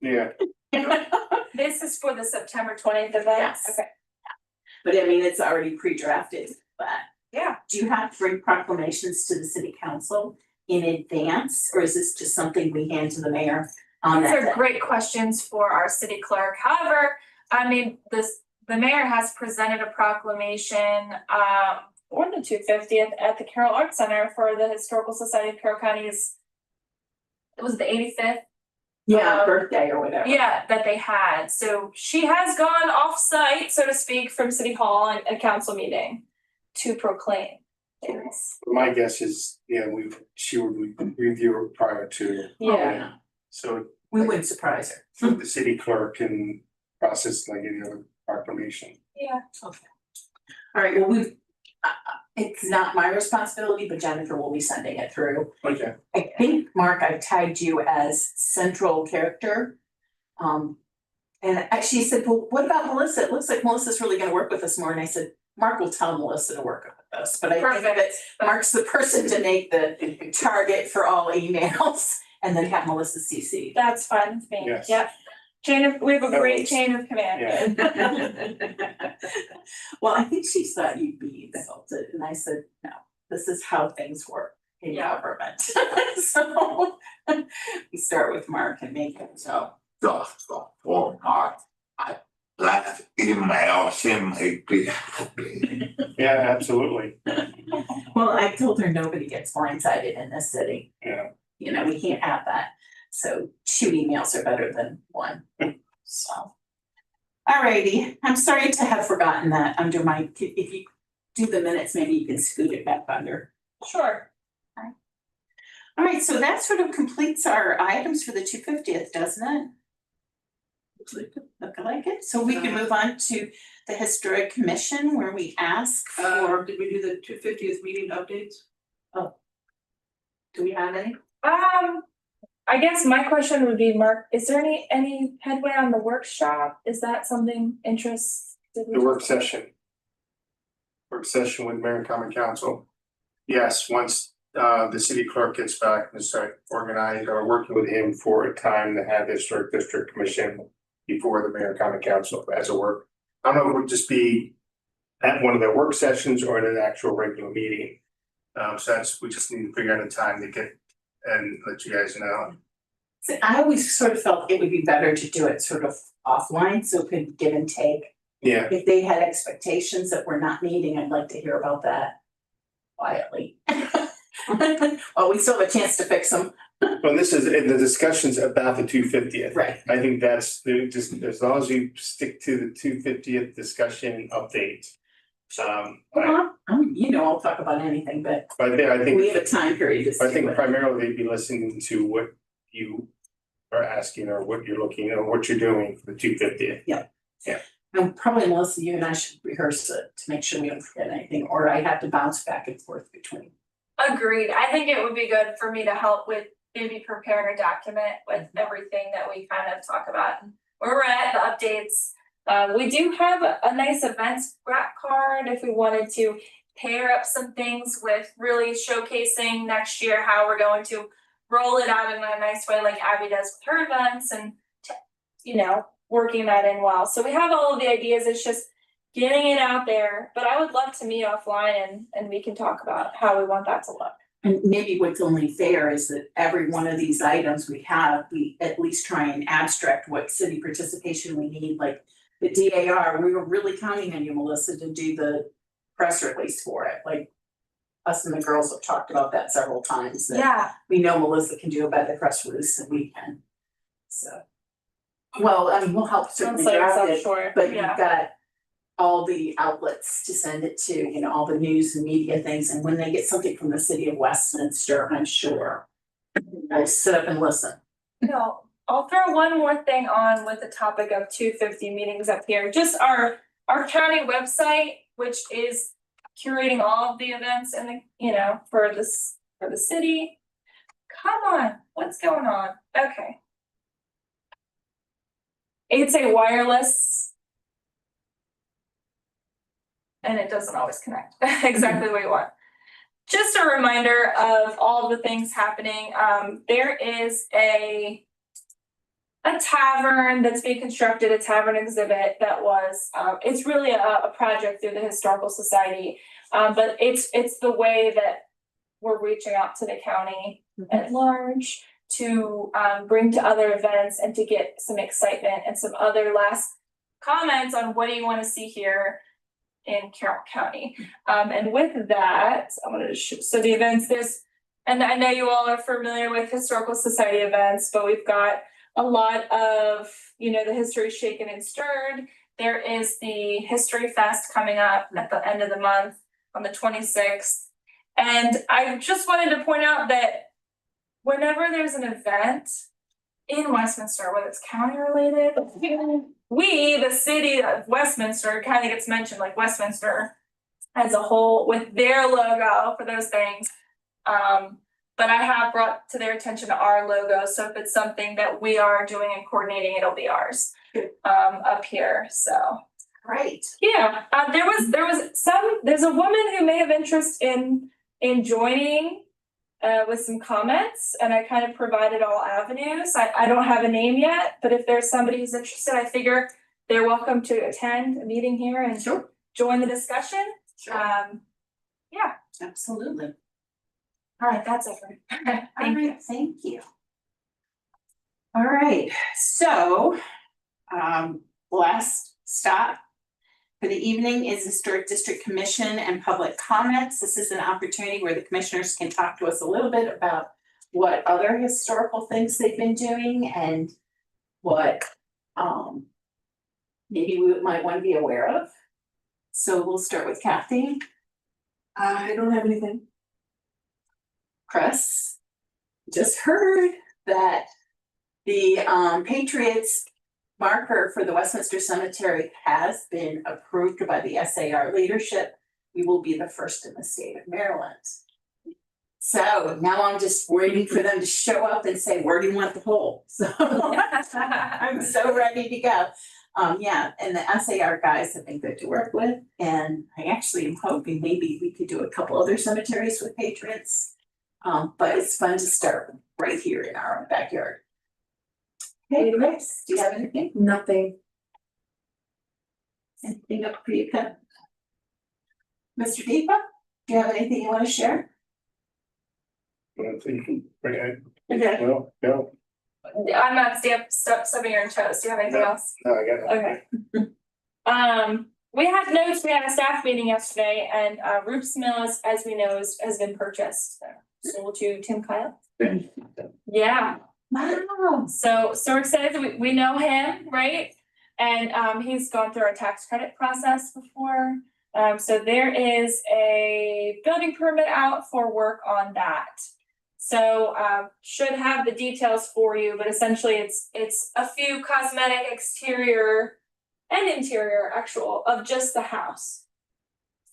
Yeah, This is for the September 20th event? Yes. Okay. But I mean, it's already pre-drafted, but. Yeah. Do you have to bring proclamations to the city council in advance, or is this just something we hand to the mayor on These that day? are great questions for our city clerk. However, I mean, the mayor has presented a proclamation for the 250th at the Carroll Arts Center for the Historical Society of Carroll County's, it was the 85th. Yeah, birthday or whatever. Yeah, that they had. So she has gone off-site, so to speak, from City Hall and a council meeting to proclaim things. my guess is, yeah, she would review it prior to, Oh, yeah. so We wouldn't surprise her. the city clerk can process like any other proclamation. Yeah. Alright, well, it's not my responsibility, but Jennifer will be sending it through. Okay. I think, Mark, I tagged you as central character. And actually said, well, what about Melissa? It looks like Melissa's really gonna work with us more, and I said, Mark will tell Melissa to work with us, but I think that Perfect. Mark's the person to make the target for all emails. And then have Melissa CC. That's fine with me. Yes. Yep. We have a That great works. chain of command. Yeah. Well, I think she thought you'd be insulted, and I said, no, this is how things work in Yeah. government. So we start with Mark and make it so. Just for Mark. I left emails and make me happy. Yeah, absolutely, Well, I told her nobody gets blindsided in this city. yeah. You know, we can't have that. So 2 emails are better than 1, so. Alrighty, I'm sorry to have forgotten that under my, if you do the minutes, maybe you can scoot it back under. Sure. Alright, so that sort of completes our items for the 250th, doesn't it? Look like it, so we can move on to the Historic Commission where we ask for, Did we do the 250th meeting updates? do we have any? I guess my question would be, Mark, is there any headway on the workshop? Is that something interesting? The work session. Work session with mayor and common council. Yes, once the city clerk gets back and start organizing or working with him for a time to have the historic district commission before the mayor and common council as a work. I don't know if it would just be at one of their work sessions or at an actual regular meeting. So we just need to figure out a time to get and let you guys know. So I always sort of felt it would be better to do it sort of offline, so it could give and take. Yeah, If they had expectations that we're not meeting, I'd like to hear about that quietly. Well, we still have a chance to fix them. well, this is in the discussions about the 250th. Right. I think that's just as long as you stick to the 250th discussion update. I'll talk about anything, but But I think. we have a time period to I think do it. primarily they'd be listening to what you are asking or what you're looking or what you're doing for the 250th. And probably Melissa, you and I should rehearse it to make sure we don't forget anything, or I have to bounce back and forth between. Agreed. I think it would be good for me to help with maybe preparing a document with everything that we kind of talk about and where we're at, the updates. We do have a nice events wrap card if we wanted to pair up some things with really showcasing next year how we're going to roll it out in a nice way like Abby does with her events and, working that in well. So we have all of the ideas. It's just getting it out there, but I would love to meet offline and we can talk about how we want that to look. And maybe what's only fair is that every one of these items we at least try and abstract what city participation we need, like the DAR, we were really counting on you, Melissa, to do the press release for it, like us and the girls have talked about that several times, that Yeah, we know Melissa can do a better press release than we can, so. Well, I mean, we'll help certainly draft it, sure. but you've got all the outlets to send it to, all the news and media things, and when they get something from the city of Westminster, I'm sure they'll sit up and listen. No, I'll throw one more thing on with the topic of 250 meetings up here. Just our county website, which is curating all of the events and for the city. Come on, what's going on? Okay. It's a wireless. And it doesn't always connect exactly the way you want. Just a reminder of all the things happening. There is a tavern that's being constructed, a tavern exhibit that was, it's really a project through the Historical Society. But it's the way that we're reaching out to the county at large to bring to other events and to get some excitement and some other last comments on what do you want to see here in Carroll County. And with that, I wanted to so the events, and I know you all are familiar with Historical Society events, but we've got a lot of, the History Shaken and Stirred. There is the History Fest coming up at the end of the month on the 26th. And I just wanted to point out that whenever there's an event in Westminster, whether it's county related, we, the city of Westminster, kind of gets mentioned like Westminster as a whole with their logo for those things. But I have brought to their attention our logo. So if it's something that we are doing and coordinating, it'll be ours up here. So Great. yeah, there's a woman who may have interest in joining with some comments, and I kind of provided all avenues. I don't have a name yet, but if there's somebody who's interested, I figure they're welcome to attend a meeting here and join the discussion. Yeah, Absolutely. all right, that's it. Thank you. All right, so last stop for the evening is Historic District Commission and public comments. This is an opportunity where the commissioners can talk to us a little bit about what other historical things they've been doing and what maybe we might want to be aware of. So we'll start with Kathy. I don't have anything. Chris, just heard that the Patriots marker for the Westminster Cemetery has been approved by the SAR leadership. We will be the first in the state of Maryland. So now I'm just waiting for them to show up and say, where do you want the hole? So I'm so ready to go. Yeah, and the SAR guys have been good to work with, and I actually am hoping maybe we could do a couple other cemeteries with patriots. But it's fun to start right here in our own backyard. Hey, Grace, do you have anything? Nothing. Anything up for you, Ken? Mr. Deepa, do you have anything you want to share? Okay. Okay. Well, no, I'm not stepping your toes. Do you have anything else? no, I got it. Okay. We had notes, we had a staff meeting yesterday and Roops Mill, as we know, has been purchased. Sold to Tim Kyle. Yeah, Wow. so excited. We know him, right? And he's gone through our tax credit process before. So there is a building permit out for work on that. So should have the details for you, but essentially it's a few cosmetic exterior and interior actual of just the house.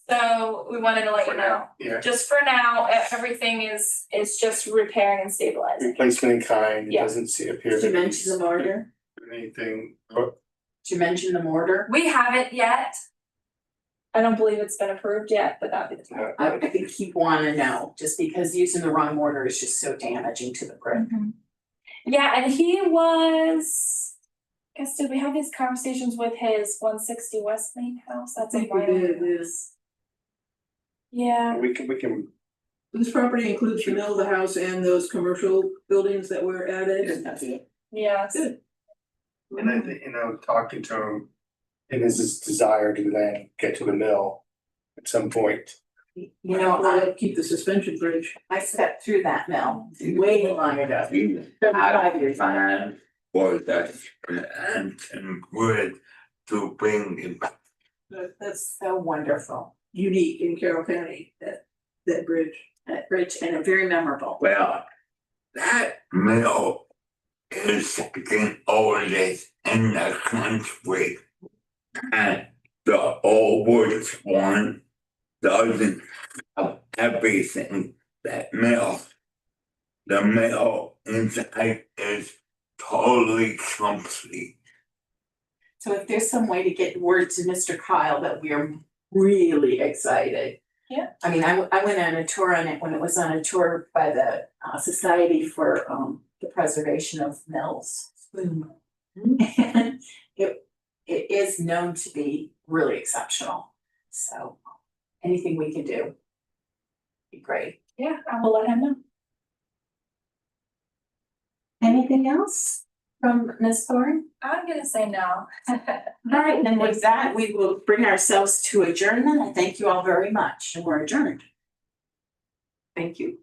So we wanted to let you know, Yeah, just for now, everything is just repairing and stabilizing. replacement in kind, it Yeah. doesn't appear Did you to mention the mortar? be anything, Did you mention the mortar? We haven't yet. I don't believe it's been approved yet, but that'd be the time. I think you wanna know, just because using the wrong mortar is just so damaging to the brick. Yeah, and he was, I guess, did we have these conversations with his 160 West Main house? That's I a think we while did, ago. yes. Yeah, we can, This property includes the mill, the house, and those commercial buildings that were added. yes. Good. and I think, talking to him, it is his desire to then get to the mill at some point. You know, Keep the suspension bridge. I stepped through that mill way long ago. I don't find for that and wood to bring it back. That's so wonderful, Unique in Carroll County, that bridge. that bridge, and very memorable. Well, that mill is the oldest in the country. And the old woods one doesn't have everything that mill. The mill inside is totally complete. So if there's some way to get word to Mr. Kyle that we are really excited. Yeah. I mean, I went on a tour on it when it was on a tour by the Society for the Preservation of Mills. And it is known to be really exceptional, so anything we can do be great. Yeah, I will let him know. Anything else from Ms. Thorne? I'm gonna say no. All right, then with that, we will bring ourselves to adjournment. I thank you all very much, and we're adjourned. Thank you.